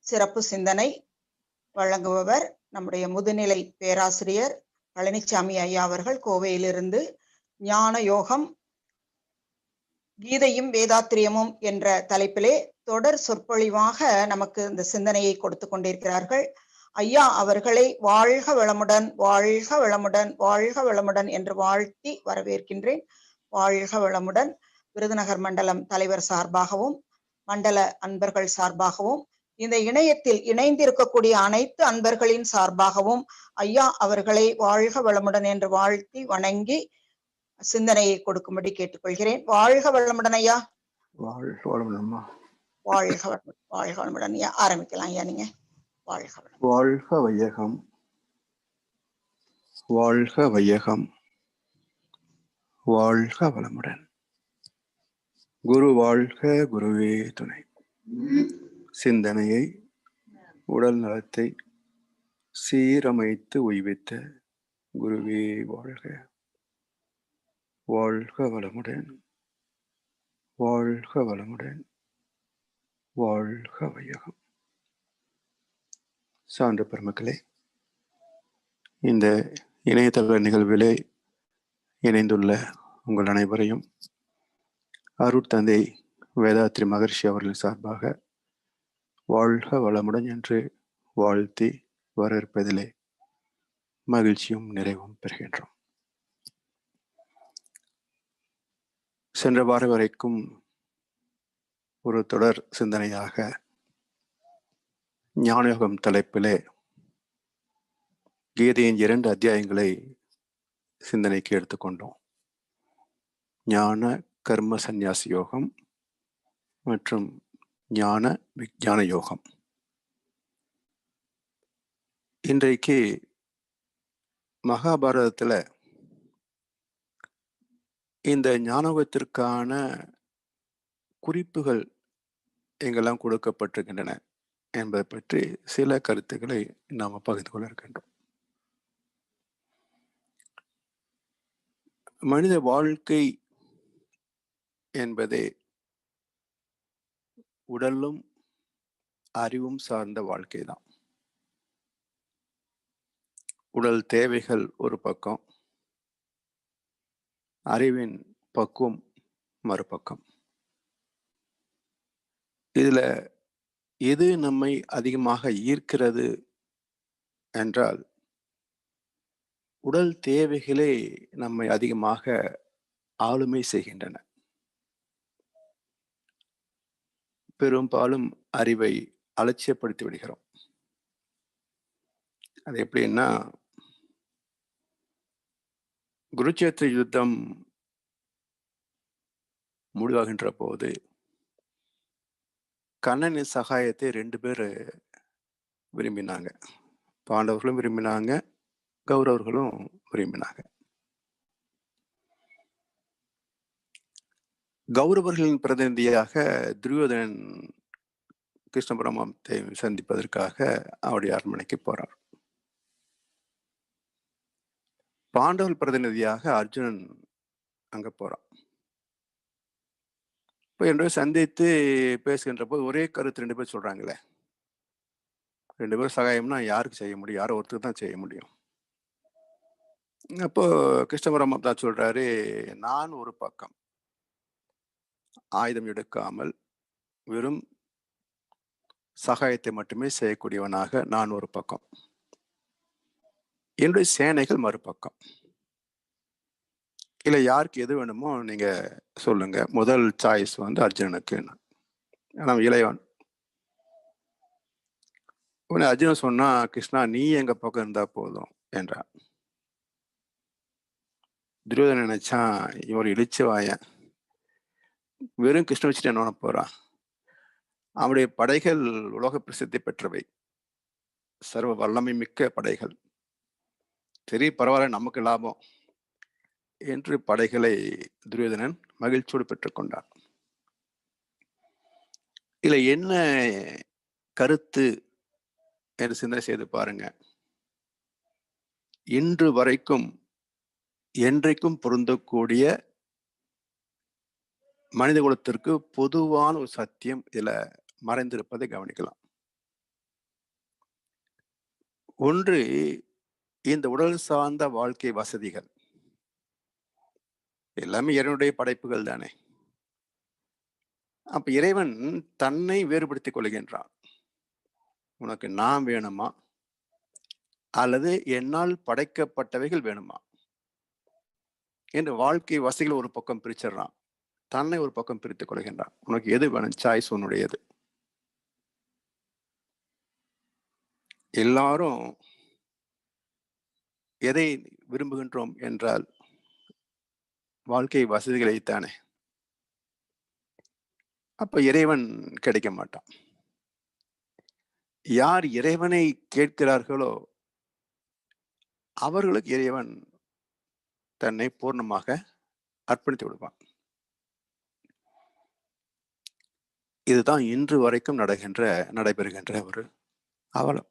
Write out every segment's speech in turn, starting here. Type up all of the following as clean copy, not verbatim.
சிறப்பு சிந்தனை வழங்குபவர் நம்முடைய முதுநிலை பேராசிரியர் பழனிசாமி ஐயா அவர்கள் கோவையிலிருந்து. ஞான யோகம் கீதையும் வேதாத்திரியமும் என்ற தலைப்பிலே தொடர் சொற்பொழிவாக நமக்கு இந்த சிந்தனையை கொடுத்து கொண்டிருக்கிறார்கள். ஐயா அவர்களை வாழ்க வளமுடன், வாழ்க வளமுடன், வாழ்க வளமுடன் என்று வாழ்த்தி வரவேற்கின்றேன். வாழ்க வளமுடன். விருதுநகர் மண்டலம் தலைவர் சார்பாகவும் மண்டல அன்பர்கள் சார்பாகவும் இந்த இணையத்தில் இணைந்திருக்கக்கூடிய அனைத்து அன்பர்களின் சார்பாகவும் ஐயா அவர்களை வாழ்க வளமுடன் என்று வாழ்த்தி வணங்கி சிந்தனையை கொடுக்கும்படி கேட்டுக்கொள்கிறேன். வாழ்க வளமுடன் ஐயா. வாழ்க வளமுடன்மா. வாழ்க வளமுடன், வாழ்க வளமுடன் ஐயா. ஆரம்பிக்கலாம் ஐயா நீங்க. வாழ்க வளமுடன். வாழ்க வையகம், வாழ்க வையகம், வாழ்க வளமுடன். குரு வாழ்க, குருவே துணை. சிந்தனையை உடல் நலத்தை சீரமைத்து உய்வித்த குருவே வாழ்க. வாழ்க வளமுடன், வாழ்க வளமுடன், வாழ்க வையகம். சான்று பெருமக்களே, இந்த இணையதள நிகழ்விலே இணைந்துள்ள உங்கள் அனைவரையும் அருட்தந்தை வேதாத்ரி மகர்ஷி அவர்கள் சார்பாக வாழ்க வளமுடன் என்று வாழ்த்தி வரவேற்பதிலே மகிழ்ச்சியும் நிறைவும் பெறுகின்றோம். சென்ற வாரம் வரைக்கும் ஒரு தொடர் சிந்தனையாக ஞானயோகம் தலைப்பிலே கீதையின் 2 அத்தியாயங்களை சிந்தனைக்கு எடுத்துக்கொண்டோம். ஞான கர்ம சந்நியாச யோகம் மற்றும் ஞான விஞ்ஞான யோகம். இன்றைக்கு மகாபாரதத்தில் இந்த ஞானயோகத்திற்கான குறிப்புகள் எங்கெல்லாம் கொடுக்கப்பட்டிருக்கின்றன என்பதை பற்றி சில கருத்துக்களை நாம் பகிர்ந்து கொள்ள இருக்கின்றோம். மனித வாழ்க்கை என்பதே உடலும் அறிவும் சார்ந்த வாழ்க்கை தான். உடல் தேவைகள் ஒரு பக்கம், அறிவின் பக்குவம் மறுபக்கம். இதுல எது நம்மை அதிகமாக ஈர்க்கிறது என்றால், உடல் தேவைகளே நம்மை அதிகமாக ஆளுமை செய்கின்றன. பெரும்பாலும் அறிவை அலட்சியப்படுத்தி விடுகிறோம். அது எப்படின்னா, குருட்சேத்திர யுத்தம் முடிவாகின்ற போது கண்ணனின் சகாயத்தை 2 பேர் விரும்பினாங்க. பாண்டவர்களும் விரும்பினாங்க, கௌரவர்களும் விரும்பினாங்க. கௌரவர்களின் பிரதிநிதியாக துரியோதனன் கிருஷ்ண பரமாத்மாவை சந்திப்பதற்காக அவருடைய அரண்மனைக்கு போறார். பாண்டவர் பிரதிநிதியாக அர்ஜுனன் அங்க போறான். இப்போ 2 பேரும் சந்தித்து பேசுகின்ற போது ஒரே கருத்து 2 பேர் சொல்றாங்களே. 2 பேரும் சகாயம்னா யாருக்கு செய்ய முடியும்? யாரோ ஒருத்தருக்கு தான் செய்ய முடியும். அப்போ கிருஷ்ண பரமாத்மா சொல்றாரு, நான் ஒரு பக்கம் ஆயுதம் எடுக்காமல் வெறும் சகாயத்தை மட்டுமே செய்யக்கூடியவனாக நான் ஒரு பக்கம், என்னுடைய சேனைகள் மறுபக்கம். இல்லை, யாருக்கு எது வேணுமோ நீங்க சொல்லுங்க. முதல் சாய்ஸ் அர்ஜுனனுக்கு. நான் இளையவன். உடனே அர்ஜுனன் சொன்னா, கிருஷ்ணா நீ எங்க பக்கம் இருந்தா போதும் என்றான். துரியோதனன் நினைச்சான், இவர் இழிச்சு வாயன், வெறும் கிருஷ்ண வச்சுட்டு என்ன போறான். அவனுடைய படைகள் உலக பிரசித்தி பெற்றவை, சர்வ வல்லமை மிக்க படைகள். சரி, பரவாயில்ல, நமக்கு லாபம் என்று படைகளை துரியோதனன் மகிழ்ச்சியோடு பெற்றுக்கொண்டான். இதுல என்ன கருத்து என்று சிந்தனை செய்து பாருங்க. இன்று வரைக்கும் என்றைக்கும் பொருந்தக்கூடிய மனித குலத்திற்கு பொதுவான ஒரு சத்தியம் இதுல மறைந்திருப்பதை கவனிக்கலாம். ஒன்று, இந்த உடல் சார்ந்த வாழ்க்கை வசதிகள் எல்லாமே இறைவனுடைய படைப்புகள் தானே. அப்ப இறைவன் தன்னை வேறுபடுத்திக் கொள்கின்றான். உனக்கு நான் வேணுமா, அல்லது என்னால் படைக்கப்பட்டவைகள் வேணுமா என்று வாழ்க்கை வசதிகள் ஒரு பக்கம் பிரிச்சிடறான், தன்னை ஒரு பக்கம் பிரித்துக் கொள்கின்றான். உனக்கு எது வேணும், சாய்ஸ் உன்னுடையது. எல்லாரும் எதை விரும்புகின்றோம் என்றால் வாழ்க்கை வசதிகளைத்தானே. அப்ப இறைவன் கிடைக்க மாட்டான். யார் இறைவனை கேட்கிறார்களோ அவர்களுக்கு இறைவன் தன்னை பூர்ணமாக அர்ப்பணித்து விடுவான். இதுதான் இன்று வரைக்கும் நடைபெறுகின்ற ஒரு அவலம்.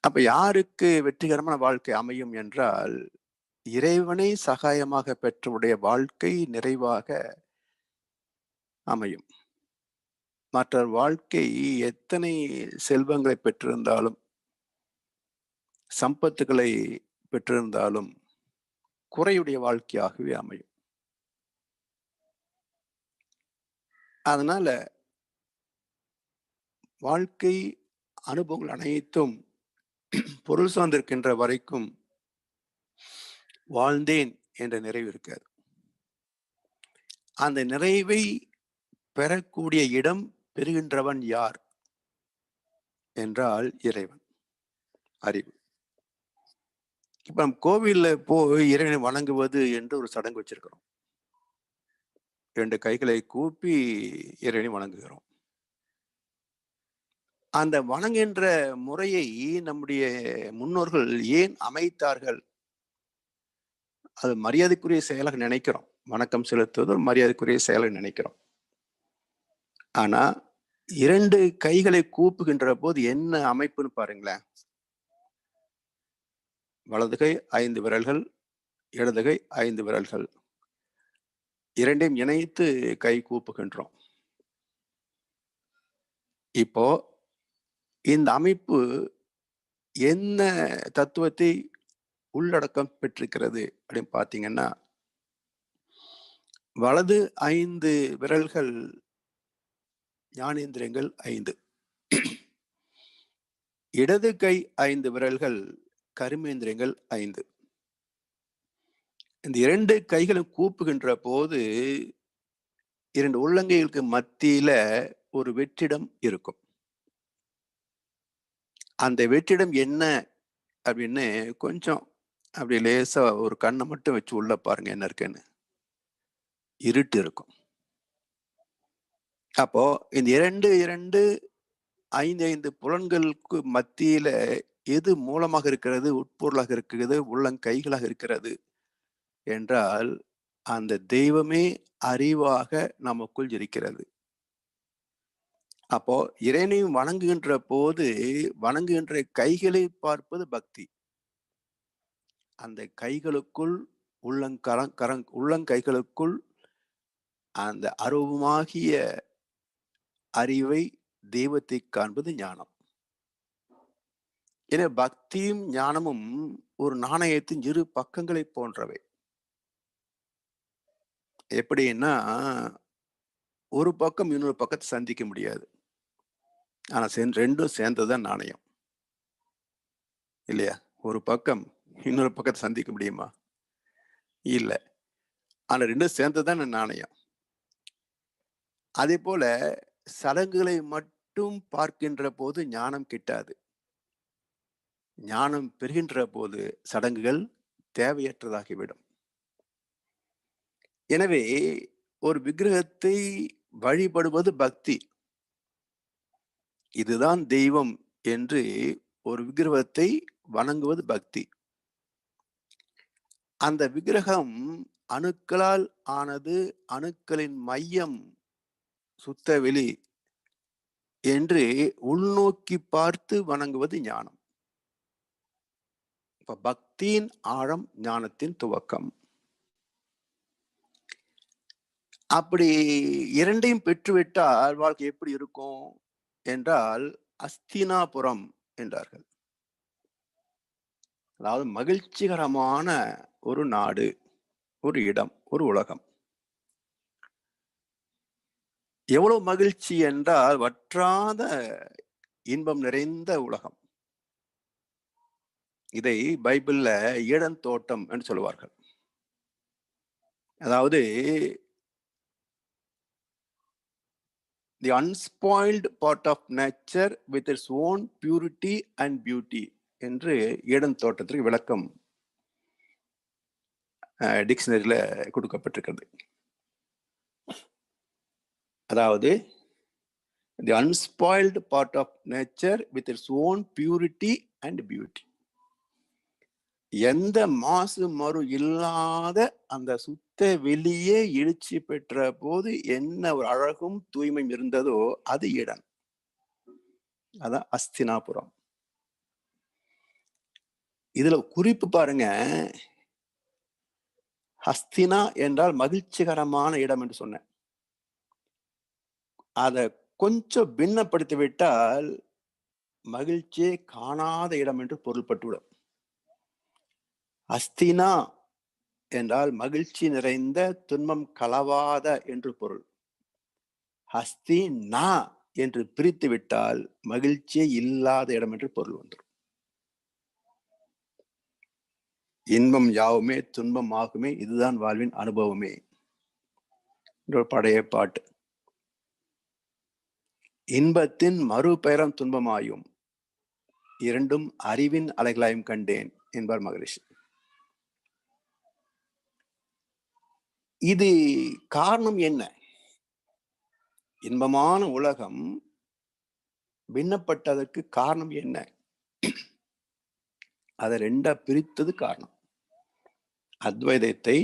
அப்ப யாருக்கு வெற்றிகரமான வாழ்க்கை அமையும் என்றால், இறைவனை சகாயமாக பெற்றவுடைய வாழ்க்கை நிறைவாக அமையும். மற்ற வாழ்க்கை எத்தனை செல்வங்களை பெற்றிருந்தாலும், சம்பத்துக்களை பெற்றிருந்தாலும் குறையுடைய வாழ்க்கையாகவே அமையும். அதனால வாழ்க்கை அனுபவங்கள் அனைத்தும் பொருள் சார்ந்திருக்கின்ற வரைக்கும் வாழ்ந்தேன் என்ற நிறைவு இருக்காது. அந்த நிறைவை பெறக்கூடிய இடம் பெறுகின்றவன் யார் என்றால் இறைவன், அறிவு. இப்ப நம்ம கோவில்ல போய் இறைவனை வணங்குவது என்று ஒரு சடங்கு வச்சிருக்கிறோம். 2 கைகளை கூப்பி இறைவனை வணங்குகிறோம். அந்த வணங்குகின்ற முறையை நம்முடைய முன்னோர்கள் ஏன் அமைத்தார்கள்? அது மரியாதைக்குரிய செயலாக நினைக்கிறோம். வணக்கம் செலுத்துவது மரியாதைக்குரிய செயலாக நினைக்கிறோம். ஆனா 2 கைகளை கூப்புகின்ற போது என்ன அமைப்புன்னு பாருங்களேன். வலது கை 5 விரல்கள், இடது கை 5 விரல்கள், இரண்டையும் இணைத்து கை கூப்புகின்றோம். இப்போ இந்த அமைப்பு என்ன தத்துவத்தை உள்ளடக்கம் பெற்றிருக்கிறது அப்படின்னு பார்த்தீங்கன்னா, வலது 5 விரல்கள் ஞானேந்திரியங்கள் 5, இடது கை 5 விரல்கள் கர்மேந்திரியங்கள் 5. இந்த 2 கைகளும் கூப்புகின்ற போது 2 உள்ளங்கைகளுக்கு மத்தியில ஒரு வெற்றிடம் இருக்கும். அந்த வெற்றிடம் என்ன அப்படின்னு கொஞ்சம் அப்படி லேசா ஒரு கண்ணை மட்டும் வச்சு உள்ள பாருங்க, என்ன இருக்குன்னு. இருட்டு இருக்கும். அப்போ இந்த 2 5 புலன்களுக்கு மத்தியில எது மூலமாக இருக்கிறது, உட்பொருளாக இருக்கிறது, உள்ளங்கைகளாக இருக்கிறது என்றால் அந்த தெய்வமே அறிவாக நமக்குள் இருக்கிறது. அப்போ இறைவனை வணங்குகின்ற போது வணங்குகின்ற கைகளை பார்ப்பது பக்தி. அந்த கைகளுக்குள் உள்ளங்கைகளுக்குள் அந்த அருவமாகிய அறிவை, தெய்வத்தை காண்பது ஞானம். எனவே பக்தியும் ஞானமும் ஒரு நாணயத்தின் இரு பக்கங்களை போன்றவை. எப்படின்னா, ஒரு பக்கம் இன்னொரு பக்கத்தை சந்திக்க முடியாது. ஆனா ரெண்டும் சேர்ந்ததுதான் நாணயம், இல்லையா? ஒரு பக்கம் இன்னொரு பக்கத்தை சந்திக்க முடியுமா? இல்ல. ஆனா ரெண்டும் சேர்ந்ததுதான் நாணயம். அதே போல சடங்குகளை மட்டும் பார்க்கின்ற போது ஞானம் கிட்டாது. ஞானம் பெறுகின்ற போது சடங்குகள் தேவையற்றதாகிவிடும். எனவே ஒரு விக்கிரகத்தை வழிபடுவது பக்தி. இதுதான் தெய்வம் என்று ஒரு விக்கிரகத்தை வணங்குவது பக்தி. அந்த விக்கிரகம் அணுக்களால் ஆனது, அணுக்களின் மையம் சுத்த வெளி என்று உள்நோக்கி பார்த்து வணங்குவது ஞானம். இப்ப பக்தியின் ஆழம் ஞானத்தின் துவக்கம். அப்படி இரண்டையும் பெற்றுவிட்டால் வாழ்க்கை எப்படி இருக்கும் என்றால், அஸ்தினாபுரம் என்றார்கள். அதாவது மகிழ்ச்சிகரமான ஒரு நாடு, ஒரு இடம், ஒரு உலகம். எவ்வளவு மகிழ்ச்சி என்றால் வற்றாத இன்பம் நிறைந்த உலகம். இதை பைபிள்ல ஏடன் தோட்டம் என்று சொல்லுவார்கள். அதாவது தி unspoiled part of nature with its own purity and beauty என்று ஏடன் தோட்டத்திற்கு விளக்கம் டிக்ஷனரியில கொடுக்கப்பட்டிருக்கிறது. அதாவது தி unspoiled part of nature with its own purity and beauty. எந்த மாசு மறு இல்லாத அந்த சுத்த வெளியே எழுச்சி பெற்ற போது என்ன ஒரு அழகும் தூய்மையும் இருந்ததோ அது ஈடன். அதான் அஸ்தினாபுரம். இதுல குறிப்பு பாருங்க, ஹஸ்தினா என்றால் மகிழ்ச்சிகரமான இடம் என்று சொன்னேன். அதை கொஞ்சம் பின்னப்படுத்தி விட்டால் மகிழ்ச்சியே காணாத இடம் என்று பொருள்பட்டுவிடும். அஸ்தினா என்றால் மகிழ்ச்சி நிறைந்த துன்பம் கலவாத என்று பொருள். ஹஸ்தினா என்று பிரித்து விட்டால் மகிழ்ச்சியே இல்லாத இடம் என்று பொருள் வந்துடும். இன்பம் யாவுமே துன்பம் ஆகுமே, இதுதான் வாழ்வின் அனுபவமே ஒரு பழைய பாட்டு. இன்பத்தின் மறுபெயரம் துன்பமாயும் இரண்டும் அறிவின் அலைகளாயும் கண்டேன் என்பார் மகரிஷி. இது காரணம் என்ன? இன்பமான உலகம் பின்னப்பட்டதற்கு காரணம் என்ன? அதை ரெண்டா பிரித்தது காரணம். அத்வைதத்தை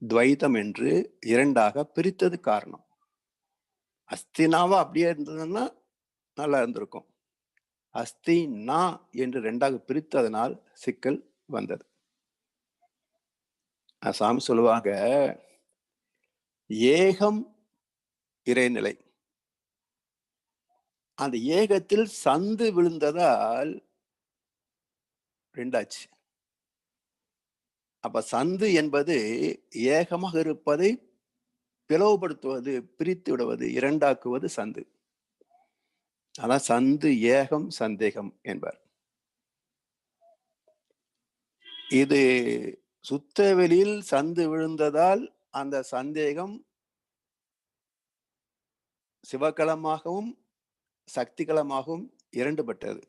துவைதம் என்று இரண்டாக பிரித்தது காரணம். அஸ்தினாவா அப்படியே இருந்ததுன்னா நல்லா இருந்திருக்கும். அஸ்தினா என்று ரெண்டாக பிரித்ததனால் சிக்கல் வந்தது. சாமி சொல்லுவாங்க, ஏகம் இறைநிலை. அந்த ஏகத்தில் சந்து விழுந்ததால் ரெண்டாச்சு. அப்ப சந்து என்பது ஏகமாக இருப்பதை பிளவுபடுத்துவது, பிரித்து விடுவது, இரண்டாக்குவது சந்து. அதான் சந்து ஏகம் சந்தேகம் என்பார். இது சுத்தவெளியில் சந்து விழுந்ததால் அந்த சந்தேகம் சிவகலமாகவும் சக்திகலமாகவும் இரண்டுபட்டது.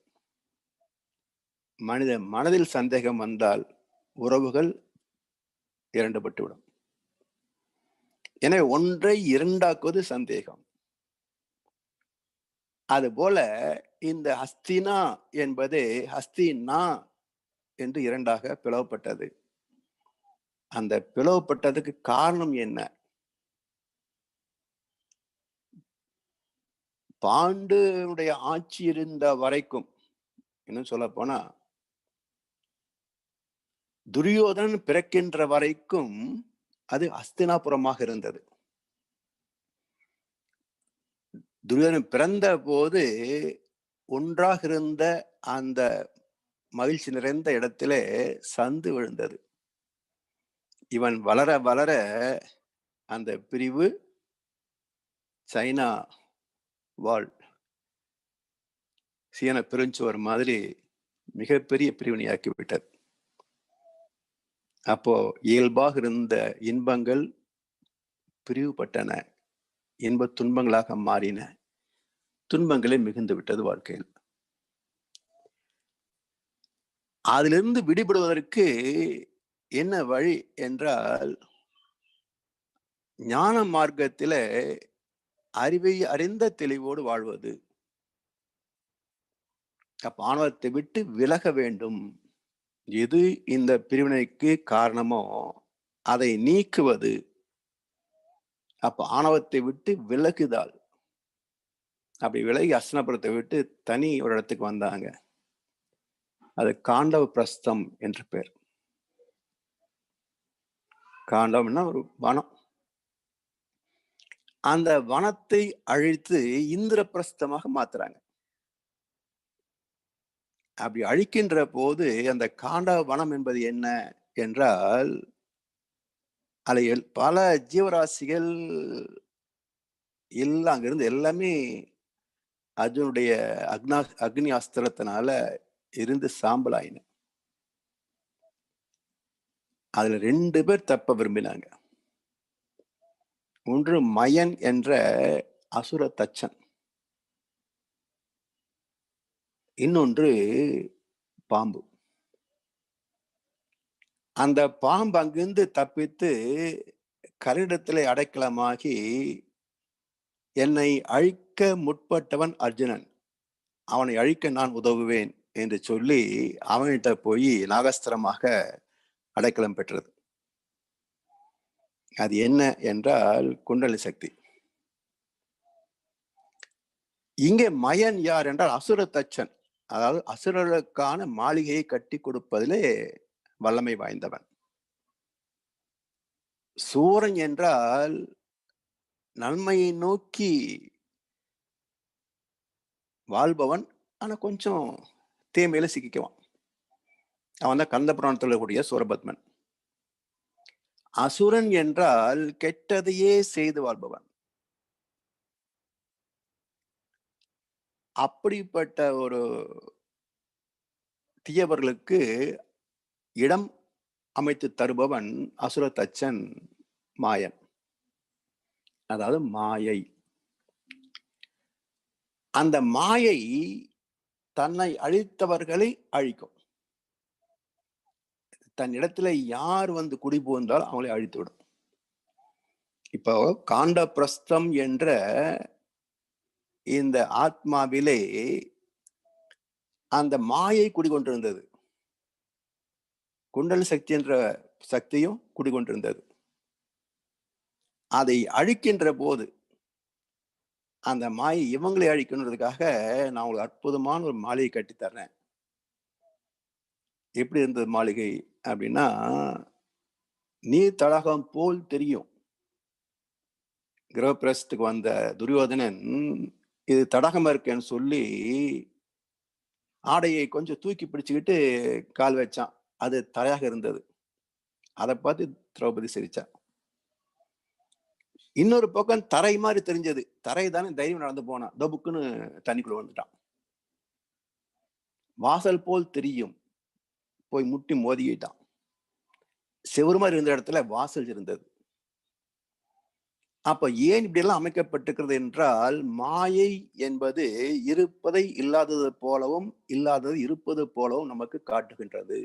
மனித மனதில் சந்தேகம் வந்தால் உறவுகள் இரண்டுபட்டுவிடும். எனவே ஒன்றை இரண்டாக்குவது சந்தேகம். அதுபோல இந்த ஹஸ்தினா என்பது ஹஸ்தினா என்று இரண்டாக பிளவுபட்டது. அந்த பிளவுபட்டதுக்கு காரணம் என்ன? பாண்டுடைய ஆட்சி இருந்த வரைக்கும், இன்னும் சொல்ல போனா துரியோதனன் பிறக்கின்ற வரைக்கும் அது ஹஸ்தினாபுரமாக இருந்தது. துரியோதனன் பிறந்த போது ஒன்றாக இருந்த அந்த மகிழ்ச்சி நிறைந்த இடத்திலே சந்து விழுந்தது. இவன் வளர வளர அந்த பிரிவு சைனா வால், சீன பெருஞ்சுவர் மாதிரி மிகப்பெரிய பிரிவினையாக்கி விட்டது. அப்போ இயல்பாக இருந்த இன்பங்கள் பிரிவுபட்டன, இன்ப துன்பங்களாக மாறின, துன்பங்களே மிகுந்து விட்டது வாழ்க்கையில். அதிலிருந்து விடுபடுவதற்கு என்ன வழி என்றால், ஞான மார்க்கத்தில அறிவை அறிந்த தெளிவோடு வாழ்வது. அப்ப ஆணவத்தை விட்டு விலக வேண்டும். எது இந்த பிரிவினைக்கு காரணமோ அதை நீக்குவது. அப்ப ஆணவத்தை விட்டு விலகுதால். அப்படி விலகி அஸ்தினாபுரத்தை விட்டு தனி ஒரு இடத்துக்கு வந்தாங்க. அது காண்டவ பிரஸ்தம் என்று பேர். காண்டவம்னா ஒரு வனம். அந்த வனத்தை அழித்து இந்திரபிரஸ்தமாக மாத்துறாங்க. அப்படி அழிக்கின்ற போது அந்த காண்டவ வனம் என்பது என்ன என்றால், அதில் பல ஜீவராசிகள் எல்லாம் அங்கிருந்து எல்லாமே அர்ஜுனுடைய அக்னி அஸ்திரத்தினால இருந்து சாம்பல் ஆயின. அதுல 2 பேர் தப்ப விரும்பினாங்க. ஒன்று மயன் என்ற அசுர தச்சன், இன்னொன்று பாம்பு. அந்த பாம்பு அங்கிருந்து தப்பித்து கரிடத்திலே அடைக்கலமாகி என்னை அழிக்க முற்பட்டவன் அர்ஜுனன், அவனை அழிக்க நான் உதவுவேன் என்று சொல்லி அவன்கிட்ட போய் நாகஸ்திரமாக அடைக்கலம் பெற்றது. அது என்ன என்றால் குண்டலி சக்தி. இங்கே மயன் யார் என்றால் அசுர தச்சன், அதாவது அசுரர்களுக்கான மாளிகையை கட்டி கொடுப்பதிலே வல்லமை வாய்ந்தவன். சூரன் என்றால் நன்மையை நோக்கி வாழ்பவன், ஆனா கொஞ்சம் தீமையில சிக்கிக்குவான். அவன் தான் கந்த புராணத்தில் கூடிய சூரபத்மன். அசுரன் என்றால் கெட்டதையே செய்து வாழ்பவன். அப்படிப்பட்ட ஒரு தீயவர்களுக்கு இடம் அமைத்து தருபவன் அசுர தச்சன் மாயன், அதாவது மாயை. அந்த மாயை தன்னை அழித்தவர்களை அழிக்கும். தன் இடத்துல யார் வந்து குடிபுகுந்தால் அவங்களை அழித்துவிடும். இப்போ காண்ட பிரஸ்தம் என்ற இந்த ஆத்மாவிலே அந்த மாயை குடிகொண்டிருந்தது, குண்டல் சக்தி என்ற சக்தியும் குடிகொண்டிருந்தது. அதை அழிக்கின்ற போது அந்த மாயை இவங்களை அழிக்கணுன்றதுக்காக நான் உங்களுக்கு அற்புதமான ஒரு மாளிகை கட்டித்தர்றேன். எப்படி இருந்தது மாளிகை அப்படின்னா, நீர் தடாகம் போல் தெரியும். கிரகப்பிரசத்துக்கு வந்த துரியோதனன் இது தடாகமா இருக்கேன்னு சொல்லி ஆடையை கொஞ்சம் தூக்கி பிடிச்சுக்கிட்டு கால் வச்சான். அது தரையாக இருந்தது. அதை பார்த்து திரௌபதி சிரிச்சா. இன்னொரு பக்கம் தரை மாதிரி தெரிஞ்சது. தரை தானே தைரியம் நடந்து போனான். புக்குன்னு தண்ணிக்குள்ள வந்துட்டான். வாசல் போல் தெரியும், போய் முட்டி மோதிக்கிட்டான். செவரு மாதிரி இருந்த இடத்துல வாசல் இருந்தது. அப்ப ஏன் இப்படி எல்லாம் அமைக்கப்பட்டிருக்கிறது என்றால், மாயை என்பது இருப்பதை இல்லாதது போலவும் இல்லாதது இருப்பது போலவும் நமக்கு காட்டுகின்றது.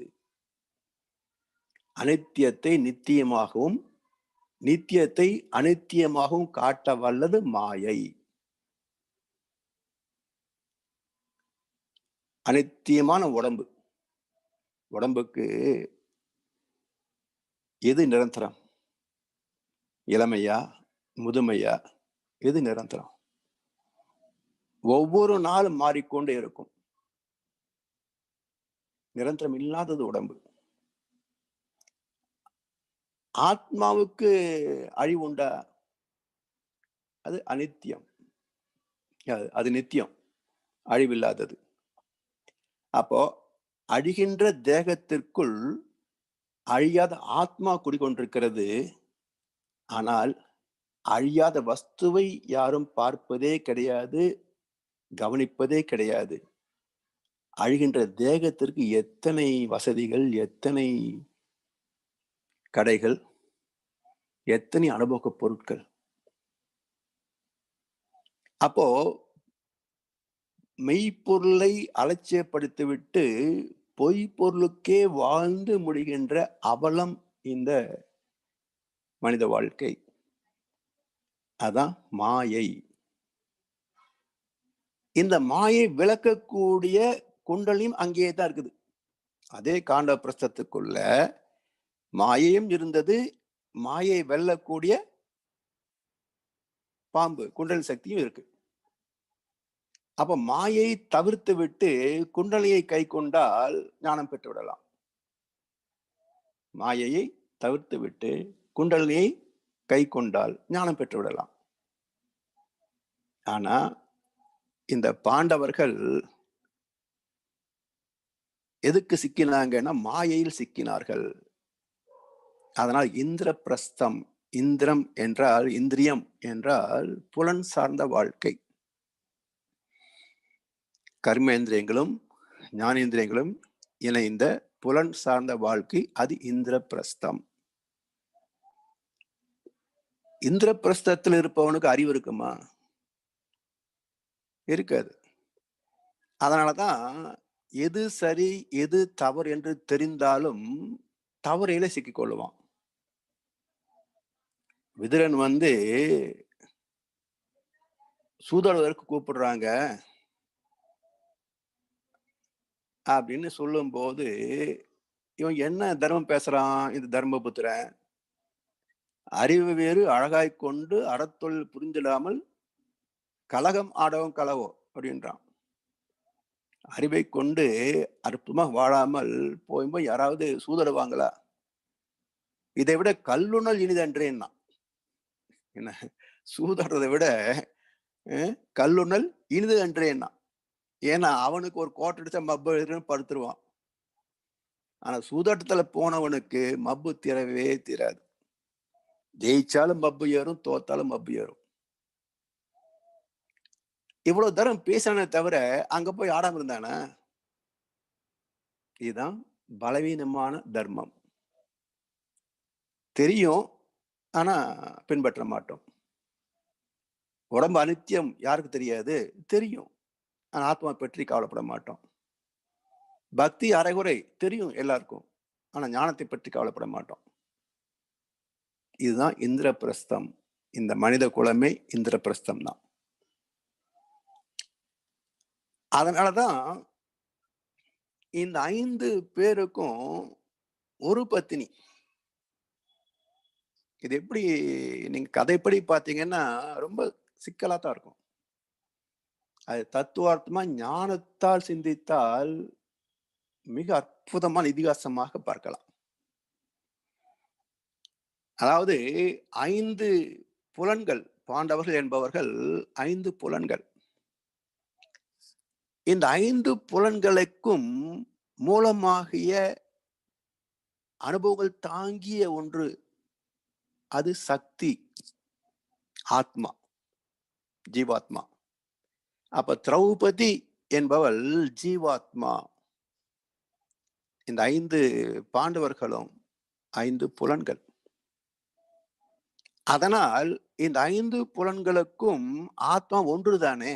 அனித்தியத்தை நித்தியமாகவும் நித்தியத்தை அனித்தியமாகவும் காட்ட வல்லது மாயை. அனித்தியமான உடம்புக்கு எது நிரந்தரம்? இளமையா முதுமையா? எது நிரந்தரம்? ஒவ்வொரு நாளும் மாறிக்கொண்டே இருக்கும். நிரந்தரம் இல்லாதது உடம்பு. ஆத்மாவுக்கு அழிவு உண்டா? அது அனித்தியம், அது நித்தியம், அழிவில்லாதது. அப்போ அழிகின்ற தேகத்திற்குள் அழியாத ஆத்மா குடிக்கொண்டிருக்கிறது. ஆனால் அழியாத வஸ்துவை யாரும் பார்ப்பதே கிடையாது, கவனிப்பதே கிடையாது. அழிகின்ற தேகத்திற்கு எத்தனை வசதிகள், எத்தனை கடைகள், எத்தனை அனுபவ பொருட்கள். அப்போ மெய்ப்பொருளை அலட்சியப்படுத்திவிட்டு பொய்ப்பொருளுக்கே வாழ்ந்து முடிகின்ற அவலம் இந்த மனித வாழ்க்கை. அதான் மாயை. இந்த மாயை விளக்கக்கூடிய குண்டலியும் அங்கேயே தான் இருக்குது. அதே காண்ட பிரஸ்தத்துக்குள்ள மாயையும் இருந்தது, மாயை வெல்லக்கூடிய பாம்பு குண்டலி சக்தியும் இருக்கு. அப்ப மாயை தவிர்த்து விட்டு குண்டலியை கை கொண்டால் ஞானம் பெற்று விடலாம். மாயையை தவிர்த்து விட்டு குண்டலியை கை கொண்டால் ஞானம் பெற்று விடலாம். ஆனா இந்த பாண்டவர்கள் எதுக்கு சிக்கினாங்கன்னா மாயையில் சிக்கினார்கள். அதனால் இந்திரபிரஸ்தம், இந்திரம் என்றால் இந்திரியம் என்றால் புலன் சார்ந்த வாழ்க்கை. கர்மேந்திரியங்களும் ஞானேந்திரியங்களும் இணைந்த புலன் சார்ந்த வாழ்க்கை, அது இந்திரபிரஸ்தம். இந்திரபிரஸ்தத்தில் இருப்பவனுக்கு அறிவு இருக்குமா? இருக்காது. அதனாலதான் எது சரி எது தவறு என்று தெரிந்தாலும் தவறையில சிக்கிக் கொள்ளுவான். விதுரன் சூதாடுவதற்கு கூப்பிடுறாங்க அப்படின்னு சொல்லும் போது, இவன் என்ன தர்மம் பேசுறான்? இது தர்மபுத்திரன். அறிவு வேறு அழகாய் கொண்டு அறத்தொழில் புரிந்திடாமல் கலகம் ஆடவும் களவோ அப்படின்றான். அறிவை கொண்டு அற்புதமா வாழாமல் போய் யாராவது சூதாடுவாங்களா? இதை விட கல்லுணல் இனிதன்றேன்னா. என்ன, சூதாடுறதை விட கல்லுணல் இனிது அன்றேன்னா. ஏன்னா அவனுக்கு ஒரு கோட்டை அடிச்சா மப்பு படுத்துருவான். ஆனா சூதாட்டத்துல போனவனுக்கு மப்பு தீரவே தீராது. ஜெயிச்சாலும் மப்பு ஏறும், தோத்தாலும் மப்பு ஏறும். இவ்வளவு தரம் பேசானே தவிர அங்க போய் ஆடாம இருந்தானா? இதுதான் பலவீனமான தர்மம். தெரியும், ஆனா பின்பற்ற மாட்டோம். உடம்பு அனித்தியம் யாருக்கு தெரியாது? தெரியும், ஆனா ஆத்மா பற்றி கவலைப்பட மாட்டோம். பக்தி அரைகுறை தெரியும் எல்லாருக்கும், ஆனா ஞானத்தை பற்றி கவலைப்பட மாட்டோம். இதுதான் இந்திரபிரஸ்தம். இந்த மனித குலமே இந்திரபிரஸ்தம் தான். அதனாலதான் இந்த 5 பேருக்கும் ஒரு பத்தினி. இது எப்படி நீங்க கதைப்படி பாத்தீங்கன்னா ரொம்ப சிக்கலா தான் இருக்கும். அது தத்துவார்த்தமா ஞானத்தால் சிந்தித்தால் மிக அற்புதமான இதிகாசமாக பார்க்கலாம். அதாவது 5 புலன்கள், பாண்டவர்கள் என்பவர்கள் 5 புலன்கள். இந்த 5 புலன்களுக்கும் மூலமாகிய அனுபவங்கள் தாங்கிய ஒன்று, அது சக்தி, ஆத்மா, ஜீவாத்மா. அப்ப திரௌபதி என்பவள் ஜீவாத்மா. இந்த 5 பாண்டவர்களும் 5 புலன்கள். அதனால் இந்த 5 புலன்களுக்கும் ஆத்மா ஒன்றுதானே.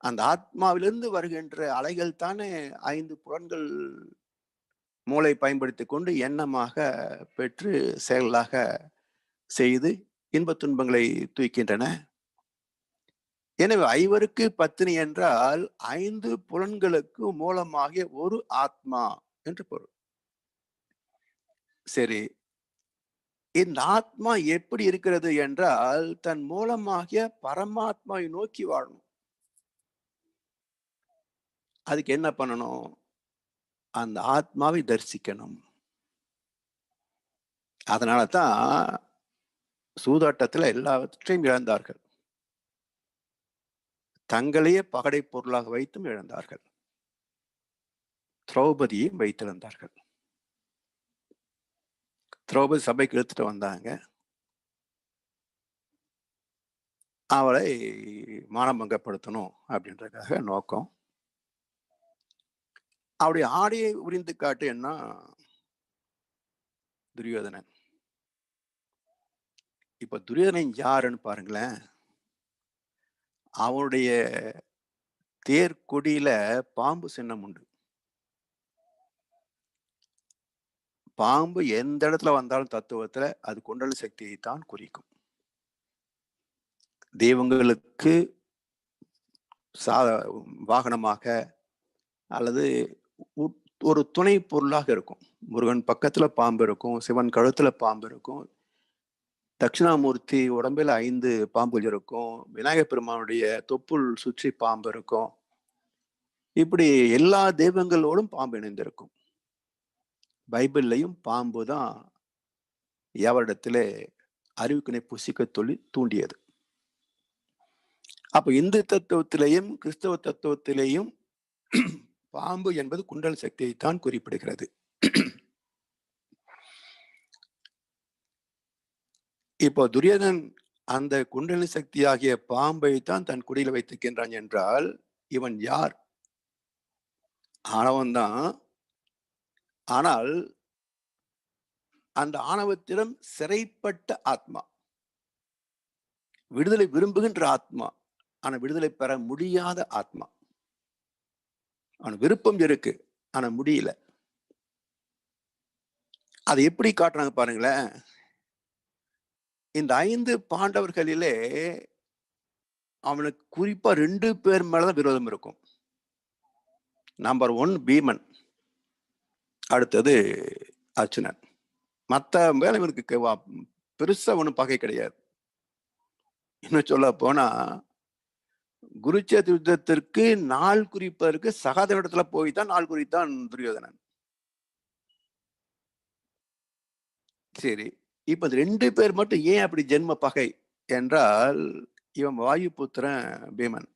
அந்த ஆத்மாவிலிருந்து வருகின்ற அலைகள் தானே 5 புலன்கள் மூளை பயன்படுத்தி கொண்டு எண்ணமாக பெற்று செயலாக செய்து இன்பத் துன்பங்களை தூக்கின்றன. எனவே 5வருக்கு பத்தினி என்றால் 5 புலன்களுக்கு மூலமாகிய ஒரு ஆத்மா என்று பொருள். சரி, இந்த ஆத்மா எப்படி இருக்கிறது என்றால் தன் மூலமாகிய பரமாத்மாவை நோக்கி வாழணும். அதுக்கு என்ன பண்ணணும்? அந்த ஆத்மாவை தரிசிக்கணும். அதனால தான் சூதாட்டத்துல எல்லாவற்றையும் இழந்தார்கள். தங்களையே பகடை பொருளாக வைத்தும் இழந்தார்கள். திரௌபதியையும் வைத்திருந்தார்கள். திரௌபதி சபைக்கு எடுத்துட்டு வந்தாங்க. அவளை மானபங்கப்படுத்தணும் அப்படின்றதுக்காக நோக்கம். அவருடைய ஆடையை உரிந்து காட்டு என்ன துரியோதனன். இப்ப துரியோதனன் யாருன்னு பாருங்களேன். அவனுடைய தேர் கொடியில பாம்பு சின்னம் உண்டு. பாம்பு எந்த இடத்துல வந்தாலும் தத்துவத்துல அது குண்டல சக்தியை தான் குறிக்கும். தெய்வங்களுக்கு வாகனமாக அல்லது ஒரு துணை பொருளாக இருக்கும். முருகன் பக்கத்துல பாம்பு இருக்கும், சிவன் கழுத்துல பாம்பு இருக்கும், தட்சிணாமூர்த்தி உடம்பில் 5 பாம்புகள் இருக்கும், விநாயகர் பெருமானுடைய தொப்புள் சுற்றி பாம்பு இருக்கும். இப்படி எல்லா தெய்வங்களோடும் பாம்பு இணைந்திருக்கும். பைபிள்லையும் பாம்பு தான் எவரிடத்திலே அறிவுக்கினை புசிக்க தூண்டியது. அப்ப இந்து தத்துவத்திலேயும் கிறிஸ்தவ தத்துவத்திலேயும் பாம்பு என்பது குண்டல் சக்தியைத்தான் குறிப்பிடுகிறது. இப்போ துரியோதனன் அந்த குண்டலினி சக்தியாகிய பாம்பை தான் தன் குடியில் வைத்திருக்கின்றான் என்றால் இவன் யார்? ஆணவன் தான். ஆனால் அந்த ஆணவத்திடம் சிறைப்பட்ட ஆத்மா, விடுதலை விரும்புகின்ற ஆத்மா, ஆனா விடுதலை பெற முடியாத ஆத்மா. அவன் விருப்பம் இருக்கு, ஆனா முடியல. அதை எப்படி காட்டுறாங்க பாருங்களேன். இந்த 5 பாண்டவர்களிலே அவனுக்கு குறிப்பா 2 பேர் மேலதான் விரோதம் இருக்கும். நம்பர் 1 பீமன், அடுத்தது அர்ஜுனன். மத்த மேல இவனுக்கு பெருசா ஒண்ணும் பகை கிடையாது. இன்னும் சொல்ல போனா குருச்சேத்திர யுத்தத்திற்கு நாள் குறிப்பதற்கு சகாதேவனிடத்துல போய் தான் நாள் குறித்தான் துரியோதனன். சரி, இப்ப 2 பேர் மட்டும் ஏன் அப்படி ஜென்ம பகை என்றால், இவன் வாயு புத்திரன் பீமன்,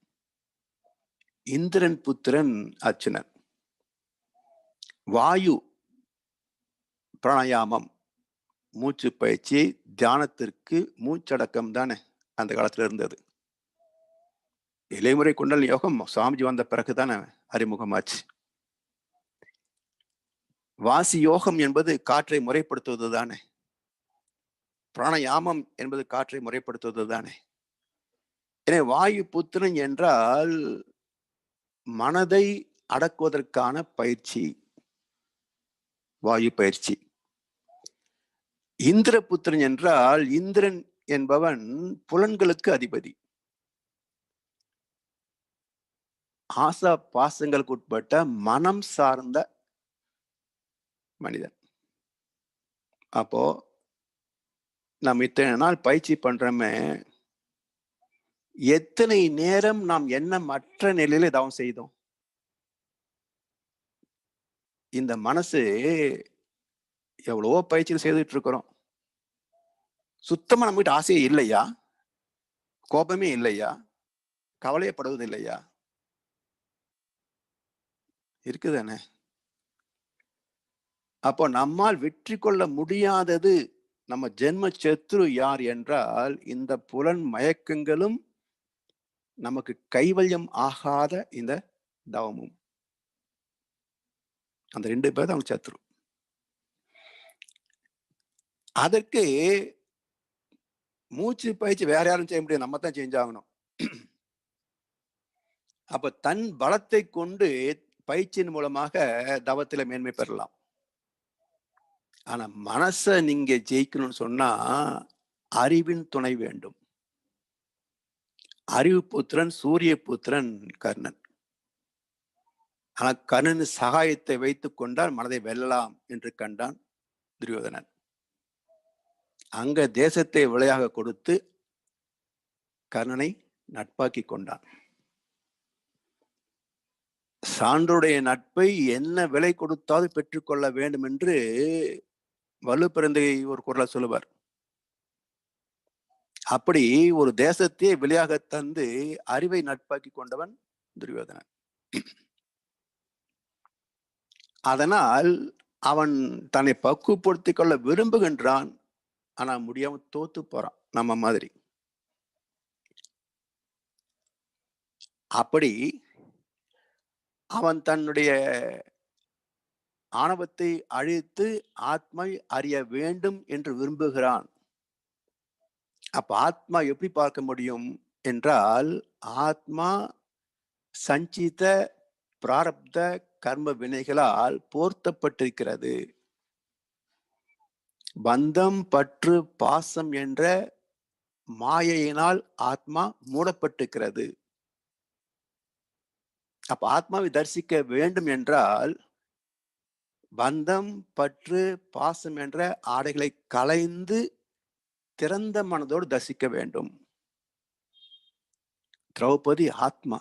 இந்திரன் புத்திரன் அர்ஜுனன். வாயு பிராணாயாமம், மூச்சு பயிற்சி, தியானத்திற்கு மூச்சடக்கம் தானே அந்த காலத்துல இருந்தது. இலைமுறை குண்டல் யோகம் சாமிஜி வந்த பிறகுதானே அறிமுகமாச்சு. வாசி யோகம் என்பது காற்றை முறைப்படுத்துவது தானே. பிராணயாமம் என்பது காற்றை முறைப்படுத்துவது தானே. எனவே வாயு புத்திரன் என்றால் மனதை அடக்குவதற்கான பயிற்சி, வாயு பயிற்சி. இந்திர புத்திரன் என்றால் இந்திரன் என்பவன் புலன்களுக்கு அதிபதி, ஆசா பாசங்களுக்கு உட்பட்ட மனம் சார்ந்த மனிதன். அப்போ நம்ம இத்தனை நாள் பயிற்சி பண்றோமே, எத்தனை நேரம் நாம் எண்ணமற்ற நிலையில தவம் செய்தோம்? இந்த மனசு எவ்வளவோ பயிற்சியில் செய்துட்டு இருக்கிறோம். சுத்தமா நம்ம கிட்ட ஆசையே இல்லையா? கோபமே இல்லையா? கவலையப்படுவது இல்லையா? இருக்குதானே? அப்போ நம்மால் வெற்றி கொள்ள முடியாதது நம்ம ஜென்ம சத்ரு யார் என்றால் இந்த புலன் மயக்கங்களும் நமக்கு கைவல்யம் ஆகாத இந்த தவமும். அந்த 2 பேர் தான் சத்ரு. அதற்கு மூச்சு பயிற்சி வேற யாரும் செய்ய முடியாது, நம்ம தான் செஞ்சாகணும். அப்ப தன் பலத்தை கொண்டு பயிற்சியின் மூலமாக தவத்தில மேன்மை பெறலாம். ஆனா மனச நீங்க ஜெயிக்கணும்னு சொன்னா அறிவின் துணை வேண்டும். அறிவு புத்திரன் சூரிய புத்திரன் கர்ணன். ஆனா கர்ணன் சகாயத்தை வைத்துக் கொண்டால் மனதை வெல்லலாம் என்று கண்டான் துரியோதனன். அங்க தேசத்தை விளையாக கொடுத்து கர்ணனை நட்பாக்கி கொண்டான். சான்றுடைய நட்பை என்ன விலை கொடுத்தாவது பெற்றுக்கொள்ள வேண்டும் என்று வலுப்பிறந்தை ஒரு குரலை சொல்லுவார். அப்படி ஒரு தேசத்தையே விலையாக தந்து அறிவை நட்பாக்கி கொண்டவன் துரியோதனன். அதனால் அவன் தன்னை பக்குவப்படுத்திக் கொள்ள விரும்புகின்றான், ஆனா முடியாம தோத்து போறான் நம்ம மாதிரி. அப்படி அவன் தன்னுடைய ஆணவத்தை அழித்து ஆத்மை அறிய வேண்டும் என்று விரும்புகிறான். அப்ப ஆத்மா எப்படி பார்க்க முடியும் என்றால், ஆத்மா சஞ்சித பிராரப்த கர்ம வினைகளால் போர்த்தப்பட்டிருக்கிறது. பந்தம் பற்று பாசம் என்ற மாயையினால் ஆத்மா மூடப்பட்டிருக்கிறது. அப்ப ஆத்மாவை தரிசிக்க வேண்டும் என்றால் பந்தம் பற்று பாசம் என்ற ஆடைகளை களைந்து திறந்த மனதோடு தரிசிக்க வேண்டும். திரௌபதி ஆத்மா.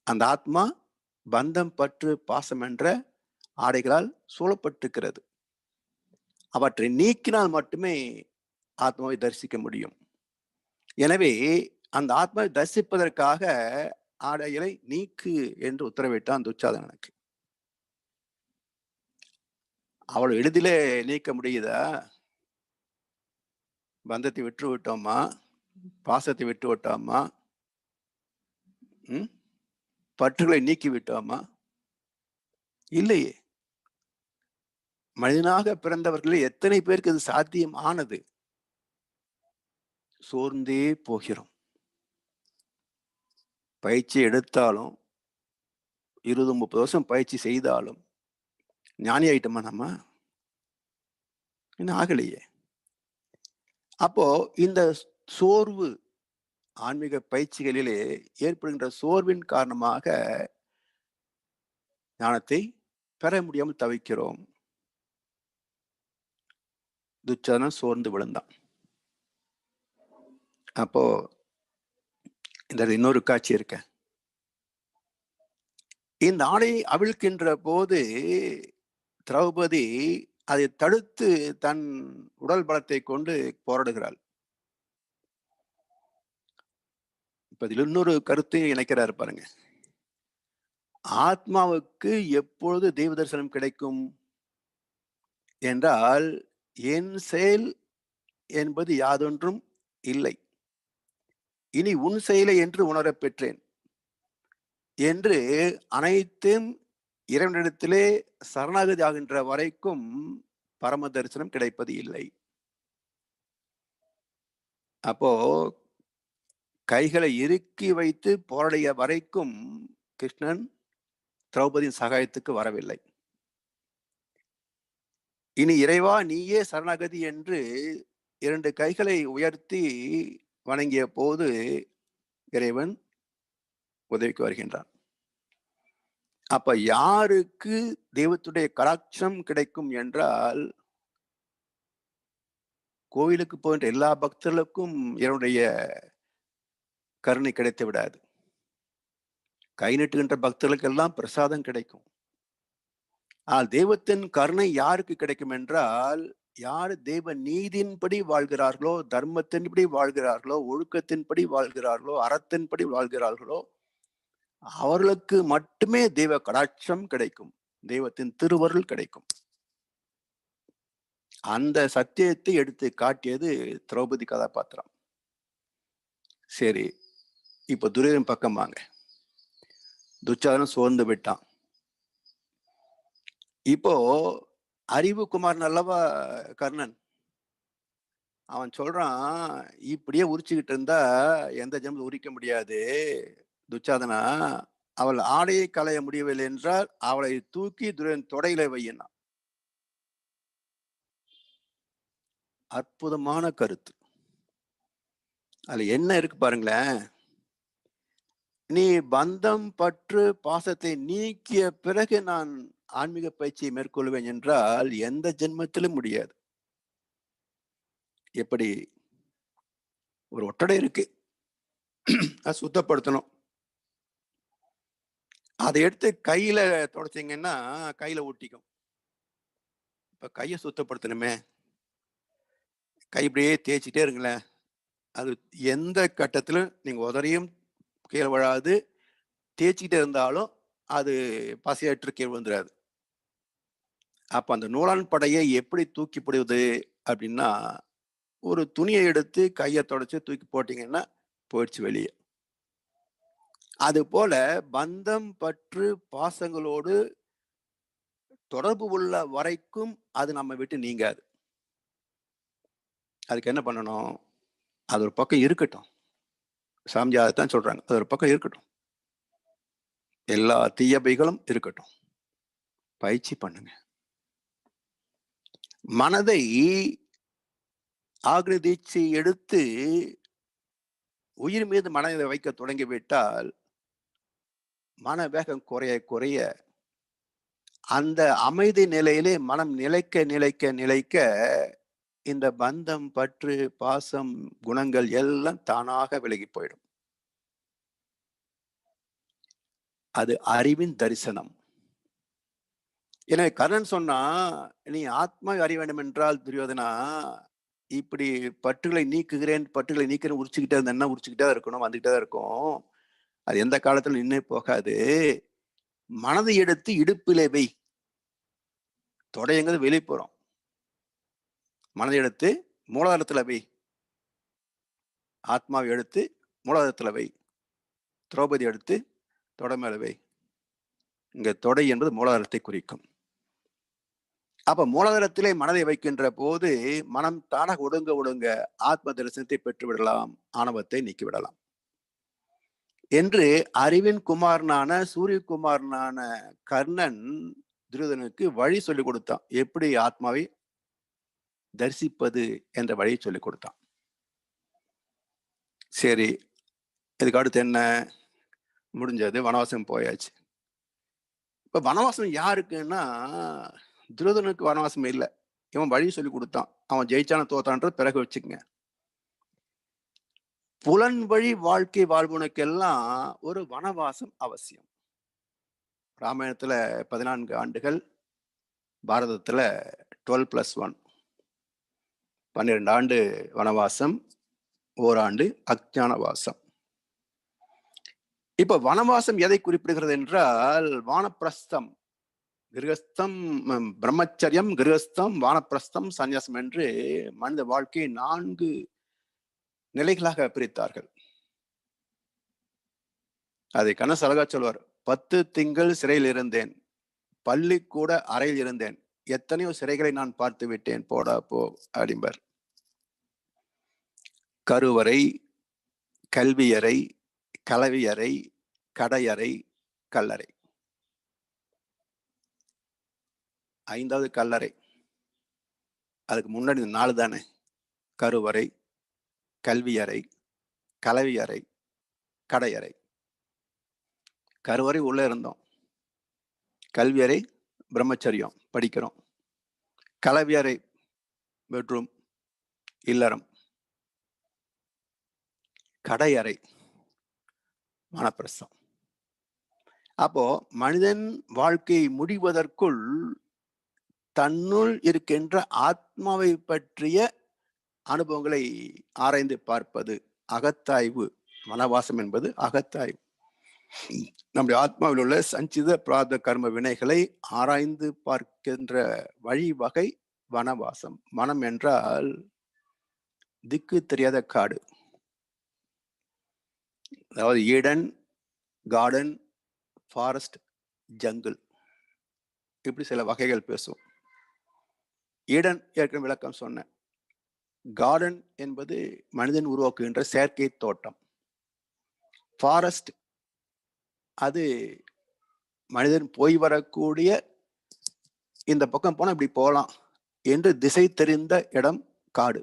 அந்த ஆத்மா பந்தம் பற்று பாசம் என்ற ஆடைகளால் சூழப்பட்டிருக்கிறது. அவற்றை நீக்கினால் மட்டுமே ஆத்மாவை தரிசிக்க முடியும். எனவே அந்த ஆத்மாவை தரிசிப்பதற்காக ஆடைகளை நீக்கு என்று உத்தரவிட்டான் துச்சாதனனுக்கு. அவளை எளிதிலே நீக்க முடியுதா? பந்தத்தை விட்டு விட்டோமா? பாசத்தை விட்டு விட்டோமா? பற்றுகளை நீக்கி விட்டோமா? இல்லையே. மனிதனாக பிறந்தவர்களே எத்தனை பேருக்கு இது சாத்தியம் ஆனது? சோர்ந்தே போகிறோம். பயிற்சி எடுத்தாலும் 20-30 வருஷம் பயிற்சி செய்தாலும் ஞானி ஆயிட்டோமா நம்ம? இன்னும் ஆகலையே. அப்போ இந்த சோர்வு, ஆன்மீக பயிற்சிகளிலே ஏற்படுகின்ற சோர்வின் காரணமாக ஞானத்தை பெற முடியாமல் தவிக்கிறோம். துச்சாதனன் சோர்ந்து விழுந்தான். அப்போ இந்த இன்னொரு காட்சி இருக்க. இந்த ஆடையை அவிழ்க்கின்ற போது திரௌபதி அதை தடுத்து தன் உடல் பலத்தை கொண்டு போராடுகிறாள். இப்ப இதில் இன்னொரு கருத்தையும் இணைக்கிறார் பாருங்க. ஆத்மாவுக்கு எப்பொழுது தெய்வ தரிசனம் கிடைக்கும் என்றால், என் செயல் என்பது யாதொன்றும் இல்லை, இனி உன் செயலை என்று உணரப் பெற்றேன் என்று அனைத்தும் இறைவனிடத்திலே சரணாகதி ஆகின்ற வரைக்கும் பரம தரிசனம் கிடைப்பது இல்லை. அப்போ கைகளை இறுக்கி வைத்து போராடிய வரைக்கும் கிருஷ்ணன் திரௌபதியின் சகாயத்துக்கு வரவில்லை. இனி இறைவா நீயே சரணாகதி என்று 2 கைகளை உயர்த்தி வணங்கிய போது இறைவன் உதவிக்கு வருகின்றான். அப்ப யாருக்கு தெய்வத்துடைய கடாட்சம் கிடைக்கும் என்றால், கோயிலுக்கு போகின்ற எல்லா பக்தர்களுக்கும் இறைவனுடைய கருணை கிடைத்து விடாது. கை நீட்டுகின்ற பக்தர்களுக்கெல்லாம் பிரசாதம் கிடைக்கும். ஆனால் தெய்வத்தின் கருணை யாருக்கு கிடைக்கும் என்றால், யார் தெய்வ நீதியின்படி வாழ்கிறார்களோ, தர்மத்தின்படி வாழ்கிறார்களோ, ஒழுக்கத்தின்படி வாழ்கிறார்களோ, அறத்தின்படி வாழ்கிறார்களோ, அவர்களுக்கு மட்டுமே தெய்வ கடாட்சம் கிடைக்கும், தெய்வத்தின் திருவருள் கிடைக்கும். அந்த சத்தியத்தை எடுத்து காட்டியது திரௌபதி கதாபாத்திரம். சரி, இப்ப துரியோதனன் பக்கம் வாங்க. துச்சாதனன் சோர்ந்து விட்டான். இப்போ அறிவு குமாரன் அல்லவா கர்ணன், அவன் சொல்றான், இப்படியே உரிச்சுக்கிட்டு இருந்தா எந்த ஜென்மத்தை உரிக்க முடியாது துச்சாதனா, அவள் ஆடையை களைய முடியவில்லை என்றால் அவளை தூக்கி துரியோதனன் தொடையில வையினான். அற்புதமான கருத்து. அதுல என்ன இருக்கு பாருங்களேன். நீ பந்தம் பற்று பாசத்தை நீக்கிய பிறகு நான் ஆன்மீக பயிற்சியை மேற்கொள்வேன் என்றால் எந்த ஜென்மத்திலும் முடியாது. எப்படி? ஒரு ஒட்டடை இருக்கு, அது சுத்தப்படுத்தணும். அதை எடுத்து கையில தொடச்சிங்கன்னா கையில ஒட்டிக்கும். இப்ப கையை சுத்தப்படுத்தணுமே, கை இப்படியே தேய்ச்சிட்டே இருங்களேன், அது எந்த கட்டத்திலும் நீங்க உதறியும் கீழே விழாது, தேய்ச்சிக்கிட்டே இருந்தாலும் அது பசையற்று கீழே விழுந்துடாது. அப்ப அந்த நூலான் படையை எப்படி தூக்கி போடுவது அப்படின்னா, ஒரு துணியை எடுத்து கையை தொடச்சு தூக்கி போட்டீங்கன்னா போயிடுச்சு வெளியே. அது போல பந்தம் பற்று பாசங்களோடு தொடர்பு உள்ள வரைக்கும் அது நம்ம விட்டு நீங்காது. அதுக்கு என்ன பண்ணணும்? அது ஒரு பக்கம் இருக்கட்டும். சாமிஜி அதைத்தான் சொல்றாங்க, அது ஒரு பக்கம் இருக்கட்டும், எல்லா தீயபைகளும் இருக்கட்டும், பயிற்சி பண்ணுங்க. மனதை ஆக்னி தீட்சை எடுத்து உயிர் மீது மனதை வைக்க தொடங்கிவிட்டால் மன வேகம் குறைய குறைய அந்த அமைதி நிலையிலே மனம் நிலைக்க நிலைக்க நிலைக்க இந்த பந்தம் பற்று பாசம் குணங்கள் எல்லாம் தானாக விலகி போயிடும். அது அறிவின் தரிசனம். எனவே கர்ணன் சொன்னா, நீ ஆத்மா அறிய வேண்டும் என்றால் துரியோதனா, இப்படி பற்றுகளை நீக்குகிறேன் பற்றுகளை நீக்கிறேன் உரிச்சுக்கிட்டே இருந்தேன்னா உரிச்சுக்கிட்டே தான் இருக்கணும், வந்துகிட்டே தான் இருக்கும். அது எந்த காலத்துல நின்று போகாது. மனதை எடுத்து இடுப்பிலே வை. தொடைங்கிறது வெளிப்புறம். மனதை எடுத்து மூலாதாரத்துல வை. ஆத்மாவை எடுத்து மூலாதாரத்துல வை. திரௌபதி எடுத்து தொடை மேல வை. இங்க தொடை என்பது மூலாதாரத்தை குறிக்கும். அப்ப மூலாதாரத்திலே மனதை வைக்கின்ற போது மனம் தானாக ஒடுங்க ஒடுங்க ஆத்ம தரிசனத்தை பெற்று விடலாம், ஆணவத்தை நீக்கிவிடலாம் என்று அறிவின் குமாரனான சூரியகுமாரனான கர்ணன் துரியோதனுக்கு வழி சொல்லிக் கொடுத்தான். எப்படி ஆத்மாவை தரிசிப்பது என்ற வழியை சொல்லிக் கொடுத்தான். சரி, இதுக்கு அடுத்து என்ன முடிஞ்சது? வனவாசம் போயாச்சு. இப்ப வனவாசம் யாருக்குன்னா துரியோதனுக்கு வனவாசம் இல்லை. இவன் வழி சொல்லி கொடுத்தான். அவன் ஜெயிச்சான தோத்தான்றது பிறகு வச்சுக்கங்க. புலன் வழி வாழ்க்கை வாழ்வுனுக்கெல்லாம் ஒரு வனவாசம் அவசியம். ராமாயணத்துல 14 ஆண்டுகள், பாரதத்துல 12+1 12 ஆண்டு வனவாசம், ஓராண்டு அஞ்ஞான வாசம். இப்ப வனவாசம் எதை குறிப்பிடுகிறது என்றால் வானப்பிரஸ்தம், கிரகஸ்தம், பிரம்மச்சரியம், கிரகஸ்தம், வானப்பிரஸ்தம், சந்நியாசம் என்று மனித வாழ்க்கையை 4 நிலைகளாக பிரித்தார்கள். அதை கண்ணதாசன் அழகா சொல்வார். 10 திங்கள் சிறையில் இருந்தேன், பள்ளிக்கூட அறையில் இருந்தேன், எத்தனையோ சிறைகளை நான் பார்த்து விட்டேன், போடா போ அப்படிம்பார். கருவறை, கல்வியறை, கலவியறை, கடையறை, கல்லறை. 5வது கல்லறை. அதுக்கு முன்னாடி 4 தானே. கருவறை, கல்வியறை, கலவியறை, கடையறை. கருவறை உள்ள இருந்தோம், கல்வியறை பிரம்மச்சரியம் படிக்கிறோம், கலவியறை பெட்ரூம் இல்லறம், கடையறை வானப்பிரஸ்தம். அப்போ மனிதன் வாழ்க்கை முடிவதற்குள் தன்னுள் இருக்கின்ற ஆத்மாவை பற்றிய அனுபவங்களை ஆராய்ந்து பார்ப்பது அகத்தாய்வு. வனவாசம் என்பது அகத்தாய்வு. நம்முடைய ஆத்மாவில் உள்ள சஞ்சித பிரார்த்த கர்ம வினைகளை ஆராய்ந்து பார்க்கின்ற வழிவகை வனவாசம். வனம் என்றால் திக்கு தெரியாத காடு. அதாவது ஈடன், கார்டன், ஃபாரஸ்ட், ஜங்கிள், இப்படி சில வகைகள் பேசும். ஈடன் ஏற்கனவே விளக்கம் சொன்னேன். கார்டன் என்பது மனிதன் உருவாக்குகின்ற செயற்கை தோட்டம். ஃபாரஸ்ட் அது மனிதன் போய் வரக்கூடிய, இந்த பக்கம் போனா இப்படி போகலாம் என்று திசை தெரிந்த இடம் காடு.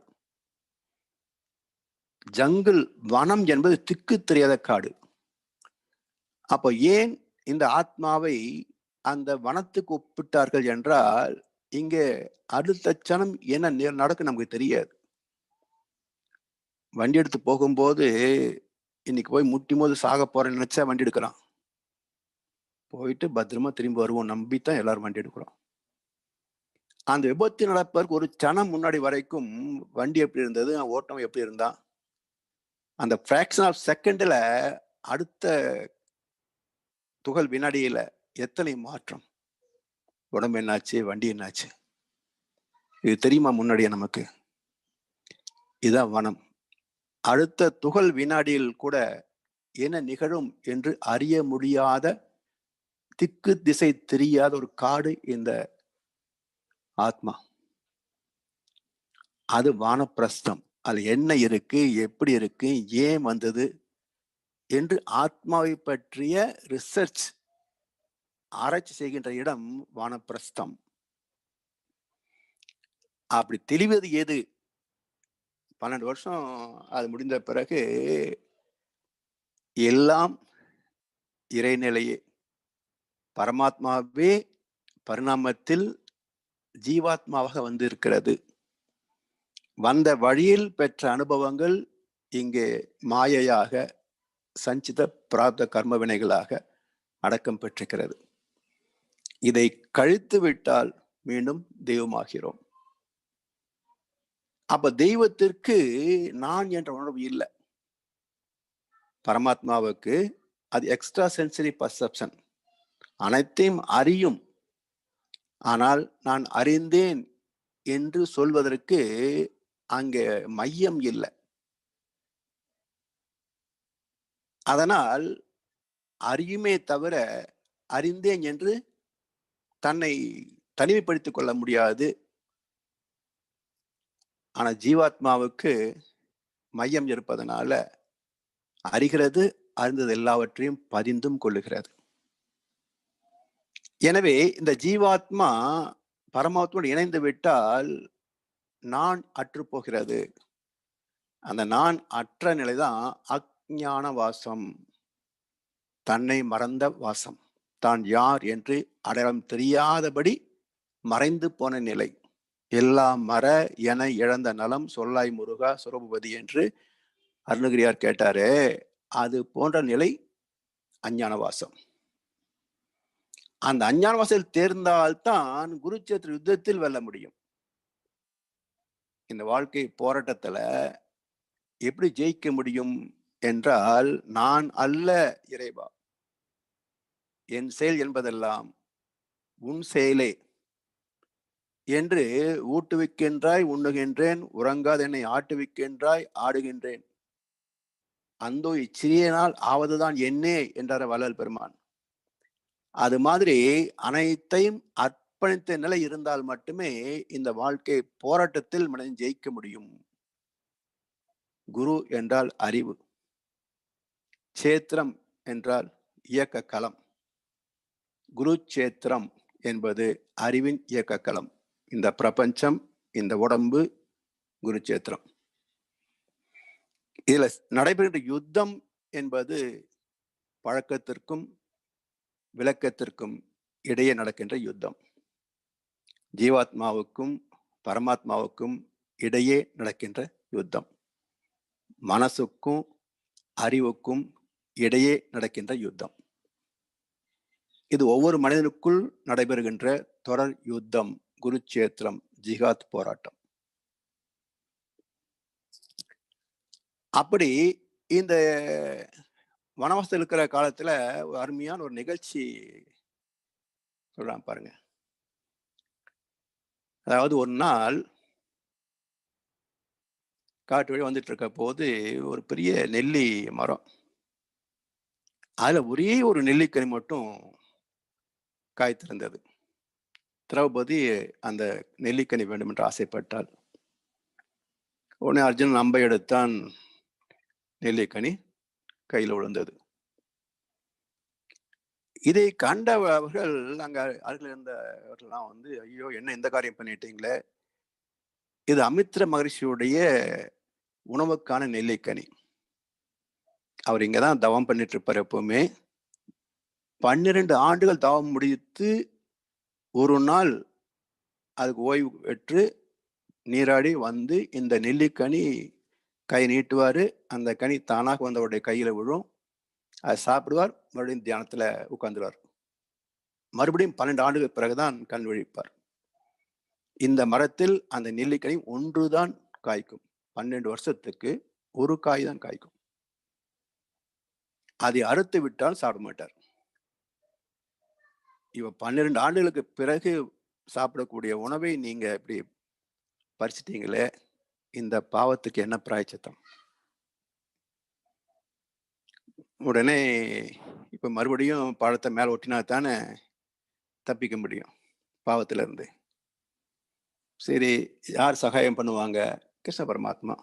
ஜங்கிள், வனம் என்பது திக்கு தெரியாத காடு. அப்போ ஏன் இந்த ஆத்மாவை அந்த வனத்துக்கு ஒப்பிட்டார்கள் என்றால், இங்கே அடுத்த சனம் என்ன நடக்கும் நமக்கு தெரியாது. வண்டி எடுத்து போகும்போது இன்னைக்கு போய் முட்டி போது சாக போறேன்னு நினைச்சா வண்டி எடுக்கிறான். போயிட்டு பத்திரமா திரும்பி வருவோம் நம்பித்தான் எல்லாரும் வண்டி எடுக்கிறோம். அந்த விபத்து நடப்பதற்கு ஒரு சனம் முன்னாடி வரைக்கும் வண்டி எப்படி இருந்தது, ஓட்டம் எப்படி இருந்தா, அந்த ஃபிராக்ஷன் ஆஃப் செகண்ட்ல அடுத்த துகள் வினாடியில எத்தனை மாற்றம், உடம்பு என்னாச்சு, வண்டி என்னாச்சு, இது தெரியுமா முன்னாடியே நமக்கு? இதுதான் வனம். அடுத்த துகள் வினாடியில் கூட என்ன நிகழும் என்று அறிய முடியாத, திக்கு திசை தெரியாத ஒரு காடு இந்த ஆத்மா. அது வானப்பிரஸ்தம். அது என்ன இருக்கு, எப்படி இருக்கு, ஏன் வந்தது என்று ஆத்மாவை பற்றிய ரிசர்ச், ஆராய்ச்சி செய்கின்ற இடம் வானப்பிரஸ்தம். அப்படி தெளிவது எது? 12 வருஷம் அது முடிந்த பிறகு எல்லாம் இறைநிலையே, பரமாத்மாவே பரிணாமத்தில் ஜீவாத்மாவாக வந்து இருக்கிறது. வந்த வழியில் பெற்ற அனுபவங்கள் இங்கே மாயையாக, சஞ்சித பிரார்த்த கர்ம வினைகளாக அடக்கம் பெற்றிருக்கிறது. இதை கழித்து விட்டால் மீண்டும் தெய்வமாகிறோம். அப்ப தெய்வத்திற்கு நான் என்ற உணர்வு இல்லை. பரமாத்மாவுக்கு அது எக்ஸ்ட்ரா சென்சரி பர்செப்ஷன், அனைத்தையும் அறியும். ஆனால் நான் அறிந்தேன் என்று சொல்வதற்கு அங்கே மையம் இல்லை. அதனால் அறியுமே தவிர அறிந்தேன் என்று தன்னை தனிமைப்படுத்திக் கொள்ள முடியாது. ஆனா ஜீவாத்மாவுக்கு மையம் இருப்பதனால அறிகிறது, அறிந்தது எல்லாவற்றையும் பதிந்தும் கொள்ளுகிறது. எனவே இந்த ஜீவாத்மா பரமாத்மாவோடு இணைந்து விட்டால் நான் அற்று போகிறது. அந்த நான் அற்ற நிலைதான் அஞ்ஞான வாசம், தன்னை மறந்த வாசம். தான் யார் என்று அடையாளம் தெரியாதபடி மறைந்து போன நிலை. எல்லாம் மற என இழந்த நலம் சொல்லாய் முருகா சுரபுபதி என்று அருணகிரியார் கேட்டாரு. அது போன்ற நிலை அஞ்ஞான வாசம். அந்த அஞ்ஞான வாசல் தேர்ந்தால்தான் குருச்சேத்திர யுத்தத்தில் வெல்ல முடியும். இந்த வாழ்க்கை போராட்டத்துல எப்படி ஜெயிக்க முடியும் என்றால், நான் அல்ல இறைவா, என் செயல் என்பதெல்லாம் உன் செயலே என்று ஊட்டுவிக்கின்றாய் உண்ணுகின்றேன், உறங்காத என்னை ஆட்டுவிக்கின்றாய் ஆடுகின்றேன், அந்தோ இச்சிறிய நாள் ஆவதுதான் என்னே என்றார் வள்ளல் பெருமான். அது மாதிரி அனைத்தையும் அர்ப்பணித்த நிலை இருந்தால் மட்டுமே இந்த வாழ்க்கை போராட்டத்தில் மனிதன் ஜெயிக்க முடியும். குரு என்றால் அறிவு, சேத்திரம் என்றால் இயக்க களம். குருச்சேத்திரம் என்பது அறிவின் இயக்க களம். இந்த பிரபஞ்சம், இந்த உடம்பு குருச்சேத்திரம். இதுல நடைபெறுகின்ற யுத்தம் என்பது பழக்கத்திற்கும் விளக்கத்திற்கும் இடையே நடக்கின்ற யுத்தம். ஜீவாத்மாவுக்கும் பரமாத்மாவுக்கும் இடையே நடக்கின்ற யுத்தம். மனசுக்கும் அறிவுக்கும் இடையே நடக்கின்ற யுத்தம். இது ஒவ்வொரு மனிதனுக்குள் நடைபெறுகின்ற தொடர் யுத்தம், குருச்சேத்திரம், ஜிஹாத் போராட்டம். அப்படி இந்த வனவாசத்தில் இருக்கிற காலத்துல ஒரு அருமையான ஒரு நிகழ்ச்சி சொல்றான் பாருங்க. அதாவது ஒரு நாள் காட்டு வழி வந்துட்டு இருக்க போது ஒரு பெரிய நெல்லி மரம், அதுல ஒரே ஒரு நெல்லிக்கனி மட்டும் காய்த்திருந்தது. திரௌபதி அந்த நெல்லிக்கனி வேண்டும் என்று ஆசைப்பட்டாள். உடனே அர்ஜுனன் அம்பை எடுத்தான், நெல்லிக்கனி கையில் விழுந்தது. இதை கண்டவர்கள் அங்க அருகில் இருந்தவர்கள்லாம் வந்து, ஐயோ என்ன இந்த காரியம் பண்ணிட்டீங்களே, இது அமித்ர மகரிஷியுடைய உணவுக்கான நெல்லிக்கனி. அவர் இங்கதான் தவம் பண்ணிட்டு இருப்பார் எப்பவுமே. 12 ஆண்டுகள் தவம் முடித்து ஒரு நாள் அதுக்கு ஓய்வு பெற்று நீராடி வந்து இந்த நெல்லிக்கனி கை நீட்டுவாரு. அந்த கனி தானாக வந்தவருடைய கையில விழும். அதை சாப்பிடுவார், மறுபடியும் தியானத்துல உட்கார்ந்துருவார். மறுபடியும் 12 ஆண்டுகள் பிறகுதான் கண் விழிப்பார். இந்த மரத்தில் அந்த நெல்லிக்கனி ஒன்றுதான் காய்க்கும். 12 வருஷத்துக்கு ஒரு காய் தான் காய்க்கும். அதை அறுத்து விட்டால் சாப்பிட மாட்டார். இவ 12 ஆண்டுகளுக்கு பிறகு சாப்பிடக்கூடிய உணவை நீங்க இப்படி பறிச்சிட்டீங்களே, இந்த பாவத்துக்கு என்ன பிராயச்சித்தம்? உடனே இப்ப மறுபடியும் பழத்தை மேல ஒட்டினா தானே தப்பிக்க முடியும் பாவத்துல இருந்து. சரி, யார் சகாயம் பண்ணுவாங்க? கிருஷ்ண பரமாத்மா.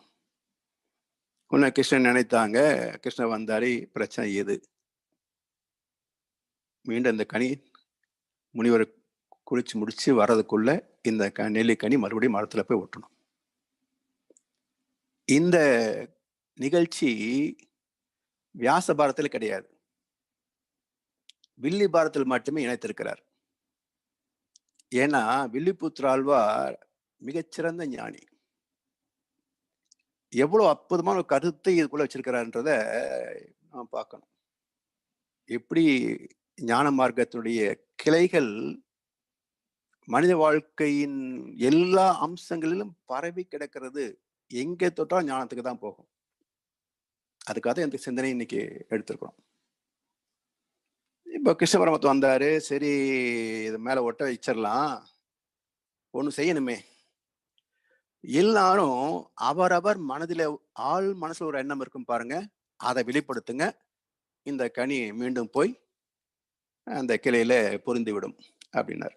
உன்னை கிருஷ்ணன் நினைத்தாங்க, கிருஷ்ணன் வந்தாரி, பிரச்சனை எது? மீண்டும் இந்த கனி முனிவர் குளிச்சு முடிச்சு வர்றதுக்குள்ள இந்த நெல்லிக்கனி மறுபடியும் மரத்துல போய் ஒட்டணும். இந்த நிகழ்ச்சி வியாச பாரத்தில் கிடையாது, வில்லி பாரத்தில் மட்டுமே இணைத்திருக்கிறார். ஏன்னா வில்லிபுத்திர ஆழ்வார் மிகச்சிறந்த ஞானி. எவ்வளவு அற்புதமான ஒரு கருத்தை இதுக்குள்ள வச்சிருக்கிறார்ன்றத நாம் பார்க்கணும். எப்படி ஞான மார்க்கத்தினுடைய கிளைகள் மனித வாழ்க்கையின் எல்லா அம்சங்களிலும் பரவி கிடக்கிறது. எங்கே தொட்டால் ஞானத்துக்கு தான் போகும். அதுக்காக இந்த சிந்தனை இன்னைக்கு எடுத்திருக்கிறோம். இப்போ கிருஷ்ண பரமாத்மா வந்தாரு. சரி, இது மேல ஒட்ட வச்சிடலாம், ஒண்ணு செய்யணுமே. எல்லாரும் அவரவர் மனதில, ஆள் மனசுல ஒரு எண்ணம் இருக்கும் பாருங்க, அதை வெளிப்படுத்துங்க. இந்த கனி மீண்டும் போய் அந்த கிளையில பொருந்திவிடும் அப்படின்னார்.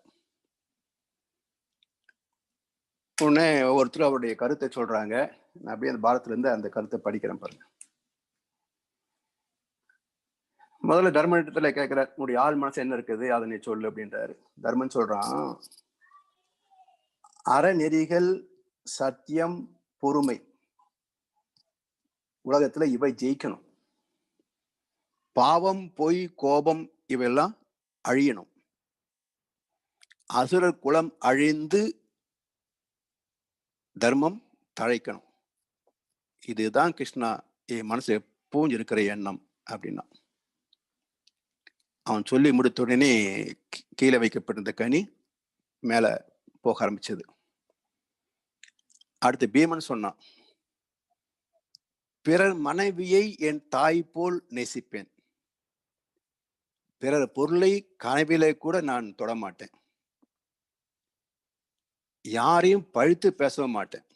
உடனே ஒவ்வொருத்தரும் அவருடைய கருத்தை சொல்றாங்க. நான் அப்படியே அந்த பாரத்துல இருந்து அந்த கருத்தை படிக்கிறேன் பாருங்க. முதல்ல தர்மனிடத்துல கேட்கிறார், உன்னுடைய ஆள் மனசு என்ன இருக்குது, அதை நீ சொல்லு அப்படின்றாரு. தர்மன் சொல்றான், அறநெறிகள், சத்தியம், பொறுமை, உலகத்துல இவை ஜெயிக்கணும். பாவம், பொய், கோபம் இவையெல்லாம் அழியணும். அசுரர் குலம் அழிந்து தர்மம் தழைக்கணும். இதுதான் கிருஷ்ணா என் மனசு எப்பவும் இருக்கிற எண்ணம் அப்படின்னா. அவன் சொல்லி முடித்த உடனே கீழே வைக்கப்பட்டிருந்த கனி மேல போக ஆரம்பிச்சது. அடுத்து பீமன் சொன்னான், பிறர் மனைவியை என் தாய் போல் நேசிப்பேன். பிறர் பொருளை கனவிலே கூட நான் தொடமாட்டேன். யாரையும் பழித்து பேசவும் மாட்டேன்.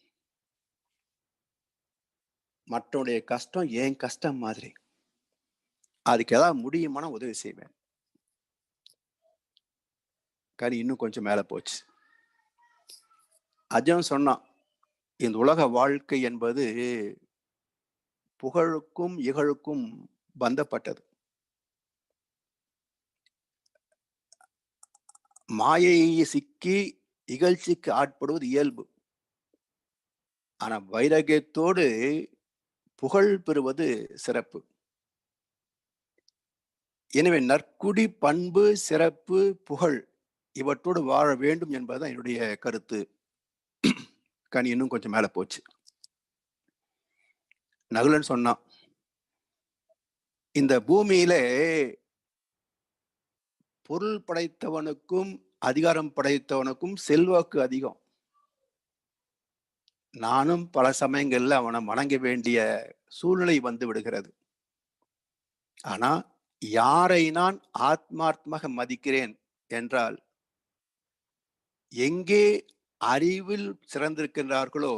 மற்றவனுடைய கஷ்டம் என் கஷ்டம் மாதிரி, அதுக்கு ஏதாவது முடியுமான உதவி செய்வேன். கனி இன்னும் கொஞ்சம் மேல போச்சு. அர்ஜுனன் சொன்னான், இந்த உலக வாழ்க்கை என்பது புகழுக்கும் இகழுக்கும் பந்தப்பட்டது. மாயையை சிக்கி இகழ்ச்சிக்கு ஆட்படுவது இயல்பு. ஆனா வைராகியத்தோடு புகழ் பெறுவது சிறப்பு. எனவே நற்குடி, பண்பு, சிறப்பு, புகழ் இவற்றோடு வாழ வேண்டும் என்பதுதான் என்னுடைய கருத்து. கனி இன்னும் கொஞ்சம் மேல போச்சு. நகுலன் சொன்னான், இந்த பூமியிலே பொருள் படைத்தவனுக்கும் அதிகாரம் படைத்தவனுக்கும் செல்வாக்கு அதிகம். நானும் பல சமயங்கள்ல அவனை வணங்க வேண்டிய சூழ்நிலை வந்து விடுகிறது. ஆனா யாரை நான் ஆத்மார்த்தமாக மதிக்கிறேன் என்றால், எங்கே அறிவில் சிறந்திருக்கின்றார்களோ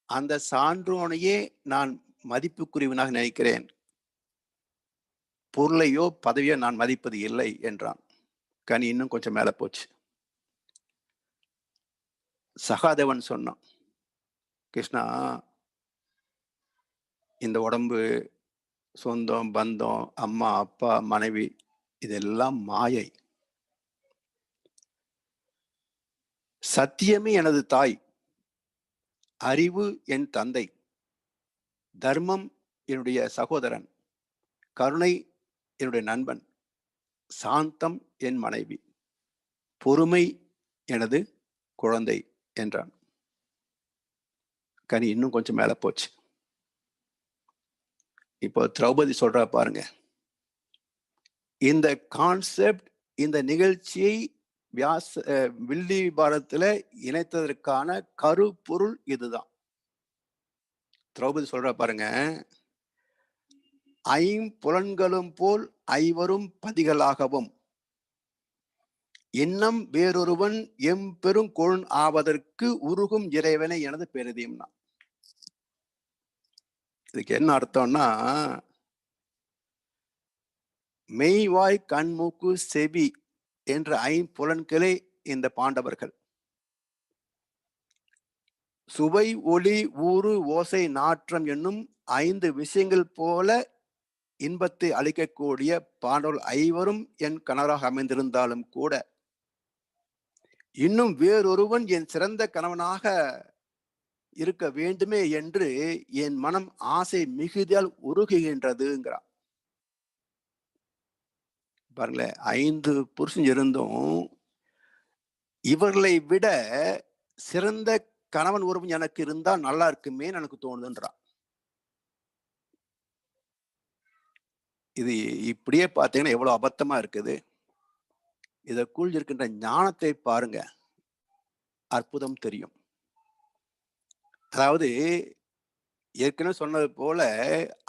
அந்த சான்றோனையே நான் மதிப்புக்குரியவனாக நினைக்கிறேன். பொருளையோ பதவியோ நான் மதிப்பது இல்லை என்றான். கனி இன்னும் கொஞ்சம் மேல போச்சு. சகாதேவன் சொன்னான், கிருஷ்ணா, இந்த உடம்பு, சொந்தம், பந்தம், அம்மா, அப்பா, மனைவி, இதெல்லாம் மாயை. சத்தியமே எனது தாய், அறிவு என் தந்தை, தர்மம் என்னுடைய சகோதரன், கருணை என்னுடைய நண்பன், சாந்தம் என் மனைவி, பொறுமை எனது குழந்தை என்றான். கனி இன்னும் கொஞ்சம் மேல போச்சு. இப்போ திரௌபதி சொல்றா பாருங்க, இந்த கான்செப்ட், இந்த நிகழ்ச்சியை வில்லி பாரதத்துல இணைத்ததற்கான கருப்பொருள் இதுதான். திரௌபதி சொல்றா பாருங்க, ஐம்புலன்களும் போல் ஐவரும் பதிகளாகவும் இன்னும் வேறொருவன் எம்பெரும் கொழுன் ஆவதற்கு உருகும் இறைவனை எனது பெருதியம்னா. இதுக்கு என்ன அர்த்தம்னா, மெய்வாய் கண்மூக்கு செவி என்ற ஐம்புலன்களே இந்த பாண்டவர்கள். சுவை, ஒளி, ஊறு, ஓசை, நாற்றம் என்னும் 5 விஷயங்கள் போல இன்பத்தை அளிக்கக்கூடிய பாண்டவர்கள் ஐவரும் என் கணவராக அமைந்திருந்தாலும் கூட, இன்னும் வேறொருவன் என் சிறந்த கணவனாக இருக்க வேண்டுமே என்று என் மனம் ஆசை மிகுதியால் உருகுகின்றதுங்கிறான். பாருங்களேன், 5 புருஷன் இருந்தும் இவர்களை விட சிறந்த கணவன் ஒருவன் எனக்கு இருந்தா நல்லா இருக்குமே எனக்கு தோணுதுன்றான். இது இப்படியே பார்த்தீங்கன்னா எவ்வளவு அபத்தமா இருக்குது. இதற்குள் இருக்கின்ற ஞானத்தை பாருங்க, அற்புதம் தெரியும். அதாவது ஏற்கனவே சொன்னது போல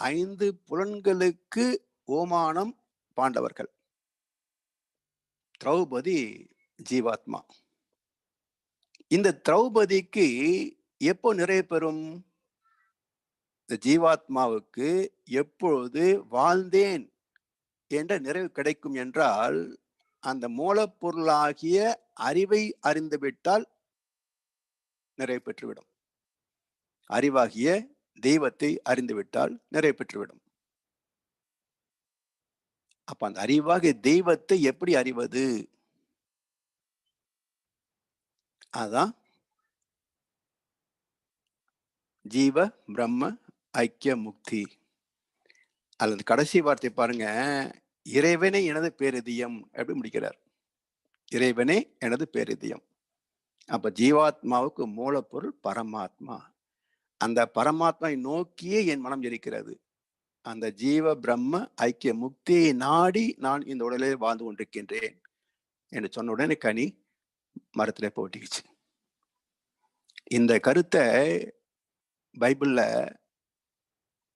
5 புலன்களுக்கு ஓமானம் பாண்டவர்கள். திரௌபதி ஜீவாத்மா. இந்த திரௌபதிக்கு எப்போ நிறைவு பெறும்? இந்த ஜீவாத்மாவுக்கு எப்பொழுது வாழ்ந்தேன் என்ற நிறைவு கிடைக்கும் என்றால், அந்த மூலப்பொருளாகிய அறிவை அறிந்துவிட்டால் நிறைவு பெற்றுவிடும். அறிவாகிய தெய்வத்தை அறிந்துவிட்டால் நிறைவு பெற்றுவிடும். அப்ப அந்த அறிவாகிய தெய்வத்தை எப்படி அறிவது? அதான் ஜீவ பிரம்ம ஐக்கிய முக்தி. அல்லது கடைசி வார்த்தை பாருங்க, இறைவனே எனது பேரிதியம் எப்படி முடிக்கிறார். இறைவனே எனது பேரிதியம். அப்ப ஜீவாத்மாவுக்கு மூலப்பொருள் பரமாத்மா. அந்த பரமாத்மாவை நோக்கியே என் மனம் இருக்கிறது. அந்த ஜீவ பிரம்ம ஐக்கிய முக்தியை நாடி நான் இந்த உடலில் வாழ்ந்து கொண்டிருக்கின்றேன் என்று சொன்ன உடனே கனி மரத்துல போட்டிக்குச்சு. இந்த கருத்தை பைபிள்ல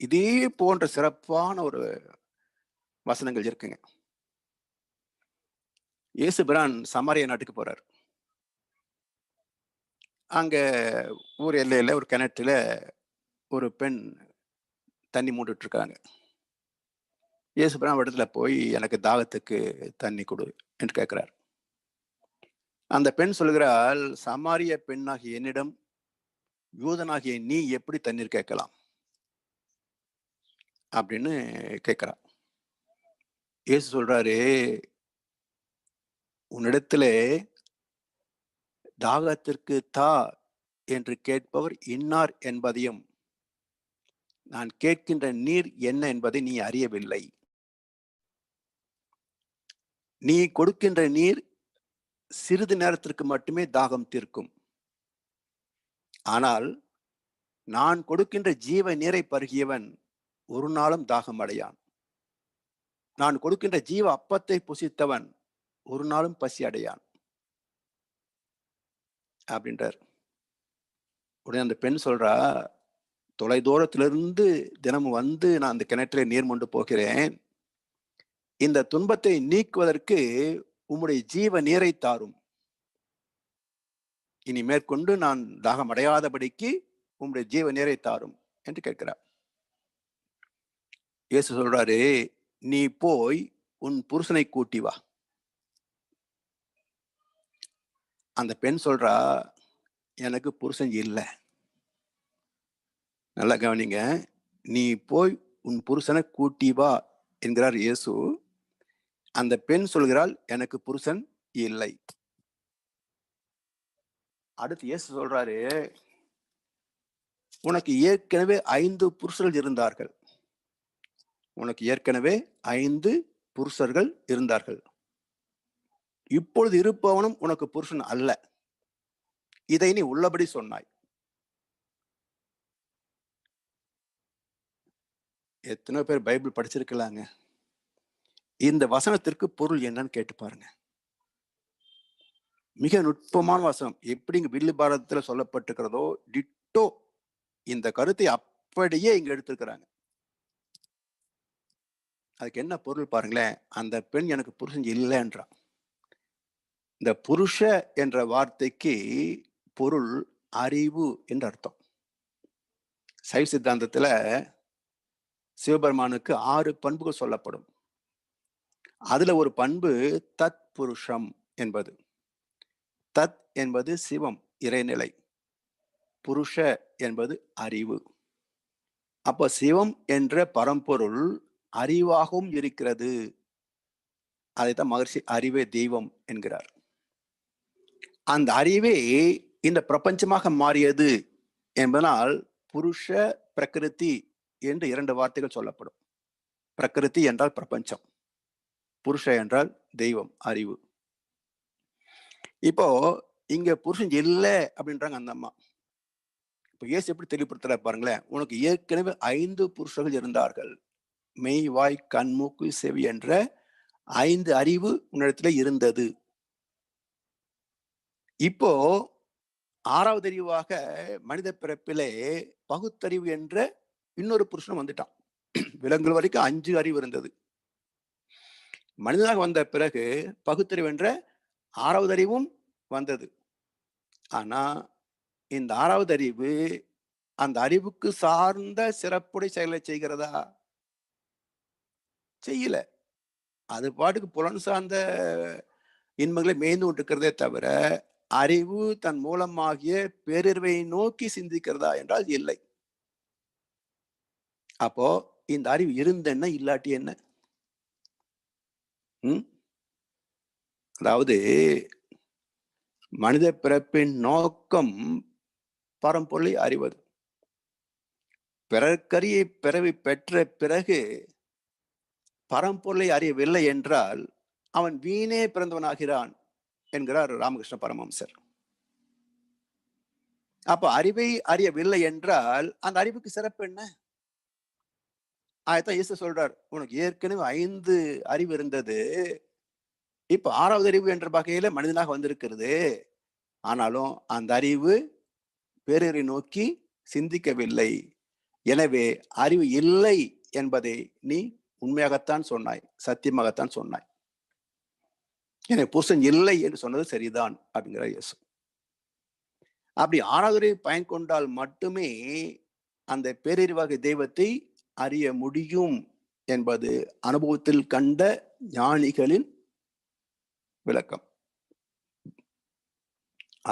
இதே போன்ற சிறப்பான ஒரு வசனங்கள் இருக்குங்க. இயேசு பிரான் சமாரிய நாட்டுக்கு போறார். அங்க ஊர் எல்லையில ஒரு கிணற்றுல ஒரு பெண் தண்ணி மூண்டுட்டு இருக்காங்க. இயேசு பிரான் இடத்துல போய் எனக்கு தாகத்துக்கு தண்ணி கொடு என்று கேட்கிறார். அந்த பெண் சொல்கிறாள், சமாரிய பெண்ணாகிய என்னிடம் யூதனாகிய நீ எப்படி தண்ணீர் கேட்கலாம் அப்படின்னு கேட்கிறார். இயேசு சொல்றாரு, உன்னிடத்துல தாகத்திற்கு தா என்று கேட்பவர் இன்னார் என்பதையும் நான் கேட்கின்ற நீர் என்ன என்பதை நீ அறியவில்லை. நீ கொடுக்கின்ற நீர் சிறிது நேரத்திற்கு மட்டுமே தாகம் தீர்க்கும். ஆனால் நான் கொடுக்கின்ற ஜீவ நீரை பருகியவன் ஒரு நாளும் தாகம் அடையான். நான் கொடுக்கின்ற ஜீவ அப்பத்தை புசித்தவன் ஒரு நாளும் பசி அடையான் அப்படின்றார். உடனே அந்த பெண் சொல்றா, தொலை தூரத்திலிருந்து தினமும் வந்து நான் அந்த கிணற்றிலே நீர் மொண்டு போகிறேன். இந்த துன்பத்தை நீக்குவதற்கு உம்முடைய ஜீவ நீரை தாரும். இனி மேற்கொண்டு நான் தாகம் அடையாதபடிக்கு உம்முடைய ஜீவ நீரை தாரும் என்று கேட்கிறார். இயேசு சொல்றாரு, நீ போய் உன் புருஷனை கூட்டி வா. அந்த பெண் சொல்றா, எனக்கு புருஷன் இல்லை. நல்லா கவனிங்க, நீ போய் உன் புருஷனை கூட்டி வா என்கிறார் இயேசு. அந்த பெண் சொல்கிறாள், எனக்கு புருஷன் இல்லை. அடுத்து இயேசு சொல்றாரு, உனக்கு ஏற்கனவே 5 புருஷர்கள் இருந்தார்கள். உனக்கு ஏற்கனவே 5 புருஷர்கள் இருந்தார்கள். இப்பொழுது இருப்பவனும் உனக்கு புருஷன் அல்ல. இதை நீ உள்ளபடி சொன்னாய். எத்தனை பேர் பைபிள் படிச்சிருக்கலாங்க? இந்த வசனத்திற்கு பொருள் என்னன்னு கேட்டு பாருங்க. மிக நுட்பமான வசனம். எப்படி இங்க வில்லு பாரதத்துல சொல்லப்பட்டிருக்கிறதோ டிட்டோ இந்த கருத்தை அப்படியே இங்க எடுத்திருக்கிறாங்க. அதுக்கு என்ன பொருள் பாருங்களேன். அந்த பெண் எனக்கு புருஷன் இல்லைன்றான். இந்த புருஷ என்ற வார்த்தைக்கு பொருள் அறிவு என்று அர்த்தம். சைவ சித்தாந்தத்துல சிவபெருமானுக்கு 6 பண்புகள் சொல்லப்படும். அதுல ஒரு பண்பு தத் புருஷம் என்பது. தத் என்பது சிவம், இறைநிலை. புருஷ என்பது அறிவு. அப்ப சிவம் என்ற பரம்பொருள் அறிவாகவும் இருக்கிறது. அதைத்தான் மகர்ஷி அறிவே தெய்வம் என்கிறார். அந்த அறிவே இந்த பிரபஞ்சமாக மாறியது என்பதனால் புருஷ பிரகிருதி என்று 2 வார்த்தைகள் சொல்லப்படும். பிரகிருதி என்றால் பிரபஞ்சம், புருஷ என்றால் தெய்வம், அறிவு. இப்போ இங்க புருஷன் இல்லை அப்படின்றாங்க அந்த அம்மா. இப்போ இயேசு எப்படி தெளிவுபடுத்துற பாருங்களேன். உனக்கு ஏற்கனவே 5 புருஷர்கள் இருந்தார்கள். மெய், வாய், கண், மூக்கு, செவி என்ற 5 அறிவு உன்னிடத்துல இருந்தது. இப்போ 6வது அறிவாக மனித பிறப்பிலே பகுத்தறிவு என்ற இன்னொரு புருஷன் வந்துட்டான். விலங்குகள் வரைக்கும் 5 அறிவு இருந்தது. மனிதனாக வந்த பிறகு பகுத்தறிவு என்ற 6வது அறிவும் வந்தது. ஆனா இந்த 6வது அறிவு அந்த அறிவுக்கு சார்ந்த சிறப்புடை செயலை செய்கிறதா? செய்யல. அது பாட்டுக்கு புலன் சார்ந்த இன்பங்களை மேய்ந்து கொண்டிருக்கிறதே தவிர, அறிவு தன் மூலமாகிய பேரறிவை நோக்கி சிந்திக்கிறதா என்றால் இல்லை. அப்போ இந்த அறிவு இருந்த என்ன, இல்லாட்டி என்ன? அதாவது மனித பிறப்பின் நோக்கம் பரம்பொருளை அறிவது. பிறர்க்கரிய பிறவி பெற்ற பிறகு பரம்பொருளை அறியவில்லை என்றால் அவன் வீணே பிறந்தவனாகிறான் என்கிறார் ராமகிருஷ்ண பரமஹம்சர். அப்ப அறிவை அறியவில்லை என்றால் அந்த அறிவுக்கு சிறப்பு என்ன? அதான் இயேசு சொல்றார், உனக்கு ஏற்கனவே 5 அறிவு இருந்தது, இப்ப 6வது அறிவு என்ற வகையில மனிதனாக வந்திருக்கிறது. ஆனாலும் அந்த அறிவு பேரறிவை நோக்கி சிந்திக்கவில்லை. எனவே அறிவு இல்லை என்பதை நீ உண்மையாகத்தான் சொன்னாய், சத்தியமாகத்தான் சொன்னாய். எனவே புருஷன் இல்லை என்று சொன்னது சரிதான் அப்படிங்கிற இயேசு. அப்படி 6வது அறிவை பயன் கொண்டால் மட்டுமே அந்த பேரறிவாகிய தெய்வத்தை அறிய முடியும் என்பது அனுபவத்தில் கண்ட ஞானிகளின் விளக்கம்.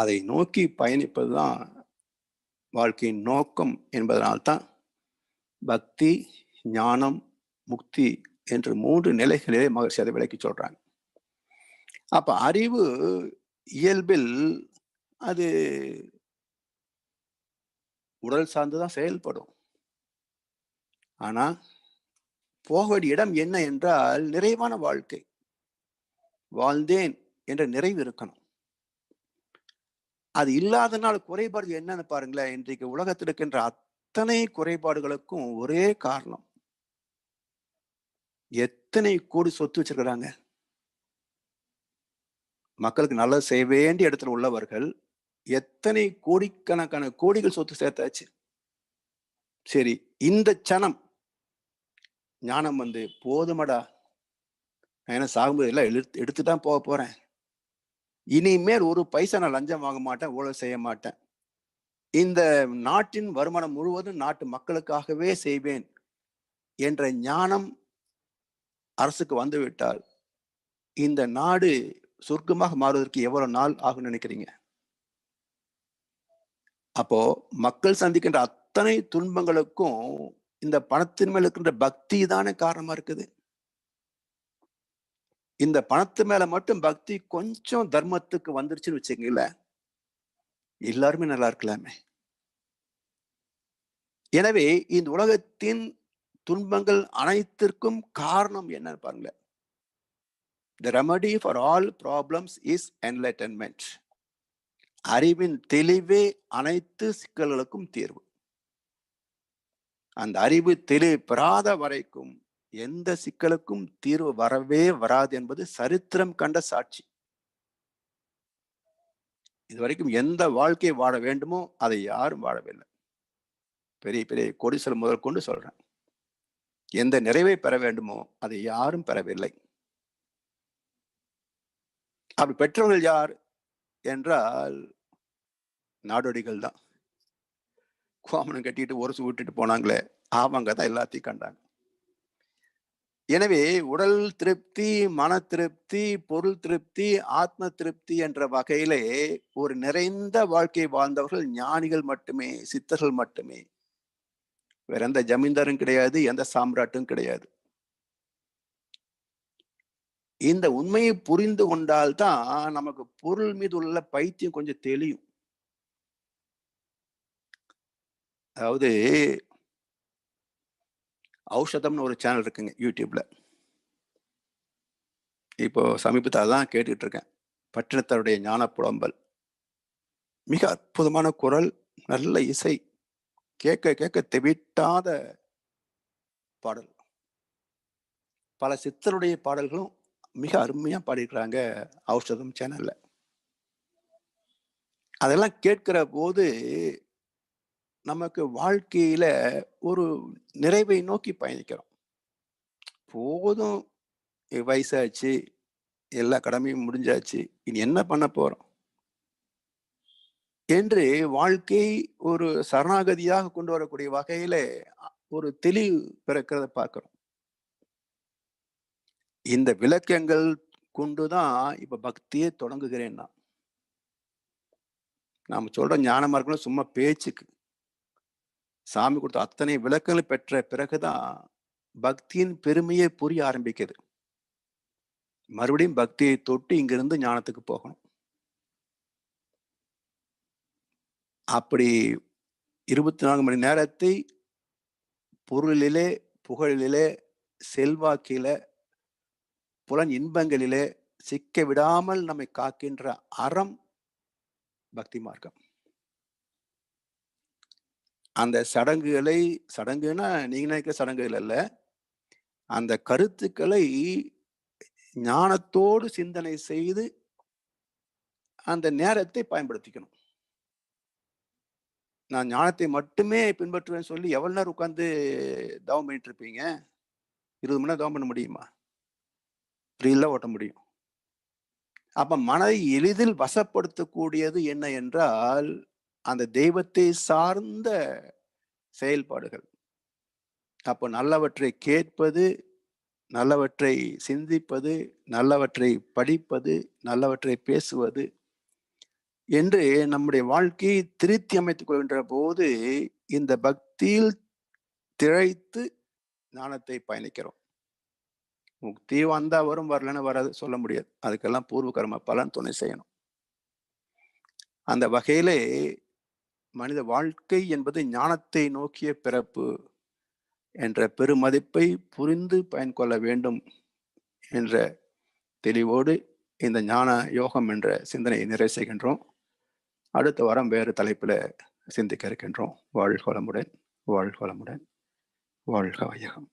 அதை நோக்கி பயணிப்பதுதான் வாழ்க்கையின் நோக்கம் என்பதனால்தான் பக்தி, ஞானம், முக்தி என்று 3 நிலைகளிலே மகர்ஷி அதை விளக்கி சொல்றாங்க. அப்ப அறிவு இயல்பில் அது உடல் சார்ந்துதான் செயல்படும். ஆனா போக வேண்டிய இடம் என்ன என்றால் நிறைவான வாழ்க்கை. வாழ்ந்தேன் என்ற நிறைவு இருக்கணும். அது இல்லாதனால் குறைபாடு என்னன்னு பாருங்களேன். இன்றைக்கு உலகத்தில் இருக்கின்ற அத்தனை குறைபாடுகளுக்கும் ஒரே காரணம், எத்தனை கோடி சொத்து வச்சிருக்கிறாங்க. மக்களுக்கு நல்லது செய்ய வேண்டிய இடத்துல உள்ளவர்கள் எத்தனை கோடிக்கணக்கான கோடிகள் சொத்து சேர்த்தாச்சு. சரி, இந்த சனம் ஞானம் வந்து போதுமடா, நான் என்ன சாகும்போது எல்லாம் எடுத்துதான் போக போறேன், இனிமேல் ஒரு பைசா நான் லஞ்சம் வாங்க மாட்டேன், ஊழல் செய்ய மாட்டேன், இந்த நாட்டின் வருமானம் முழுவதும் நாட்டு மக்களுக்காகவே செய்வேன் என்ற ஞானம் அரசுக்கு வந்துவிட்டால் இந்த நாடு சொர்க்கமாக மாறுவதற்கு எவ்வளவு நாள் ஆகும் நினைக்கிறீங்க? அப்போ மக்கள் சந்திக்கின்ற அத்தனை துன்பங்களுக்கும் இந்த பணத்தின் மேல இருக்கின்ற பக்தி தானே காரணமா இருக்குது. இந்த பணத்து மேல மட்டும் பக்தி கொஞ்சம் தர்மத்துக்கு வந்துருச்சுன்னு வச்சுக்கீங்களேன், எல்லாருமே நல்லா இருக்கலாமே. எனவே இந்த உலகத்தின் துன்பங்கள் அனைத்திற்கும் காரணம் என்ன பாருங்களேன். The remedy for all problems is enlightenment. அறிவின் தெளிவே அனைத்து சிக்கல்களுக்கும் தீர்வு. அந்த அறிவு தெளிவு பெறாத வரைக்கும் எந்த சிக்கலுக்கும் தீர்வு வரவே வராது என்பது சரித்திரம் கண்ட சாட்சி. இதுவரைக்கும் எந்த வாழ்க்கையை வாழ வேண்டுமோ அதை யாரும் வாழவில்லை. பெரிய பெரிய கோடீஸ்வரர் முதல் கொண்டு சொல்றேன், எந்த நிறைவை பெற வேண்டுமோ அதை யாரும் பெறவில்லை. அப்படி பெற்றவர்கள் யார் என்றால் நாடோடிகள் தான். கோமணம் கட்டிட்டு ஒருசு விட்டுட்டு போனாங்களே, அவங்க தான் எல்லாத்தையும் கண்டாங்க. எனவே உடல் திருப்தி, மன திருப்தி, பொருள் திருப்தி, ஆத்ம திருப்தி என்ற வகையிலே ஒரு நிறைந்த வாழ்க்கை வாழ்ந்தவர்கள் ஞானிகள் மட்டுமே, சித்தர்கள் மட்டுமே. வேற எந்த ஜமீன்தாரும் கிடையாது, எந்த சாம்ராட்டும் கிடையாது. இந்த உண்மையை புரிந்து கொண்டால்தான் நமக்கு பொருள் மீது உள்ள பைத்தியம் கொஞ்சம் தெளியும். அதாவது ஔஷதம்னு ஒரு சேனல் இருக்குங்க யூடியூப்ல. இப்போ சமீபத்தில் அதான் கேட்டுட்டு இருக்கேன். பட்டினத்தாருடைய ஞான புலம்பல். மிக அற்புதமான குரல், நல்ல இசை, கேட்க கேட்க தெவிட்டாத பாடல். பல சித்தருடைய பாடல்களும் மிக அருமையா பாடியிருக்கிறாங்க ஔஷதம் சேனல்ல. அதெல்லாம் கேட்கிற போது நமக்கு வாழ்க்கையில ஒரு நிறைவை நோக்கி பயணிக்கிறோம். போதும், வயசாச்சு, எல்லா கடமையும் முடிஞ்சாச்சு, இனி என்ன பண்ண போறோம் என்று வாழ்க்கை ஒரு சரணாகதியாக கொண்டு வரக்கூடிய வகையில ஒரு தெளிவு பிறக்கிறத பார்க்கிறோம். இந்த விளக்கங்கள் கொண்டுதான் இப்ப பக்தியே தொடங்குகிறேன் நான். நாம சொல்ற ஞான மார்க்கம் சும்மா பேச்சுக்கு. சாமி கொடுத்த அத்தனை விளக்கங்களை பெற்ற பிறகுதான் பக்தியின் பெருமையை புரிய ஆரம்பிக்குது. மறுபடியும் பக்தியை தொட்டு இங்கிருந்து ஞானத்துக்கு போகணும். அப்படி 24 மணி நேரத்தை பொருளிலே, புகழிலே, செல்வாக்கிலே, புலன் இன்பங்களிலே சிக்க விடாமல் நம்மை காக்கின்ற அறம் பக்தி மார்க்கம். அந்த சடங்குன்னா நீங்க நினைக்கிற சடங்குகள் அல்ல, அந்த கருத்துக்களை ஞானத்தோடு சிந்தனை செய்து அந்த நேரத்தை பயன்படுத்திக்கணும். நான் ஞானத்தை மட்டுமே பின்பற்றுவேன் சொல்லி எவ்வளவு நேரம் உட்கார்ந்து தவம் பண்ணிட்டு இருப்பீங்க? 20 மணி நேரம் தவம் பண்ண முடியுமா? ரீல்ல ஓட்ட முடியும். அப்ப மனதை எளிதில் வசப்படுத்தக்கூடியது என்ன என்றால் அந்த தெய்வத்தை சார்ந்த செயல்பாடுகள். அப்போ நல்லவற்றை கேட்பது, நல்லவற்றை சிந்திப்பது, நல்லவற்றை படிப்பது, நல்லவற்றை பேசுவது என்று நம்முடைய வாழ்க்கையை திருத்தி அமைத்துக் கொள்கின்ற போது இந்த பக்தியில் திளைத்து ஞானத்தை பயணிக்கிறோம். முக்தி வந்தா வரும், வரலன்னு வராது சொல்ல முடியாது. அதுக்கெல்லாம் பூர்வ கர்ம பலன் துணை செய்யணும். அந்த வகையிலே மனித வாழ்க்கை என்பது ஞானத்தை நோக்கிய பிறப்பு என்ற பெருமதிப்பை புரிந்து பயன் கொள்ள வேண்டும் என்ற தெளிவோடு இந்த ஞான யோகம் என்ற சிந்தனையை நிறைவு செய்கின்றோம். அடுத்த வாரம் வேறு தலைப்பில் சிந்திக்க இருக்கின்றோம். வாழ்க வளமுடன், வாழ்க வளமுடன், வாழ்க வையகம்.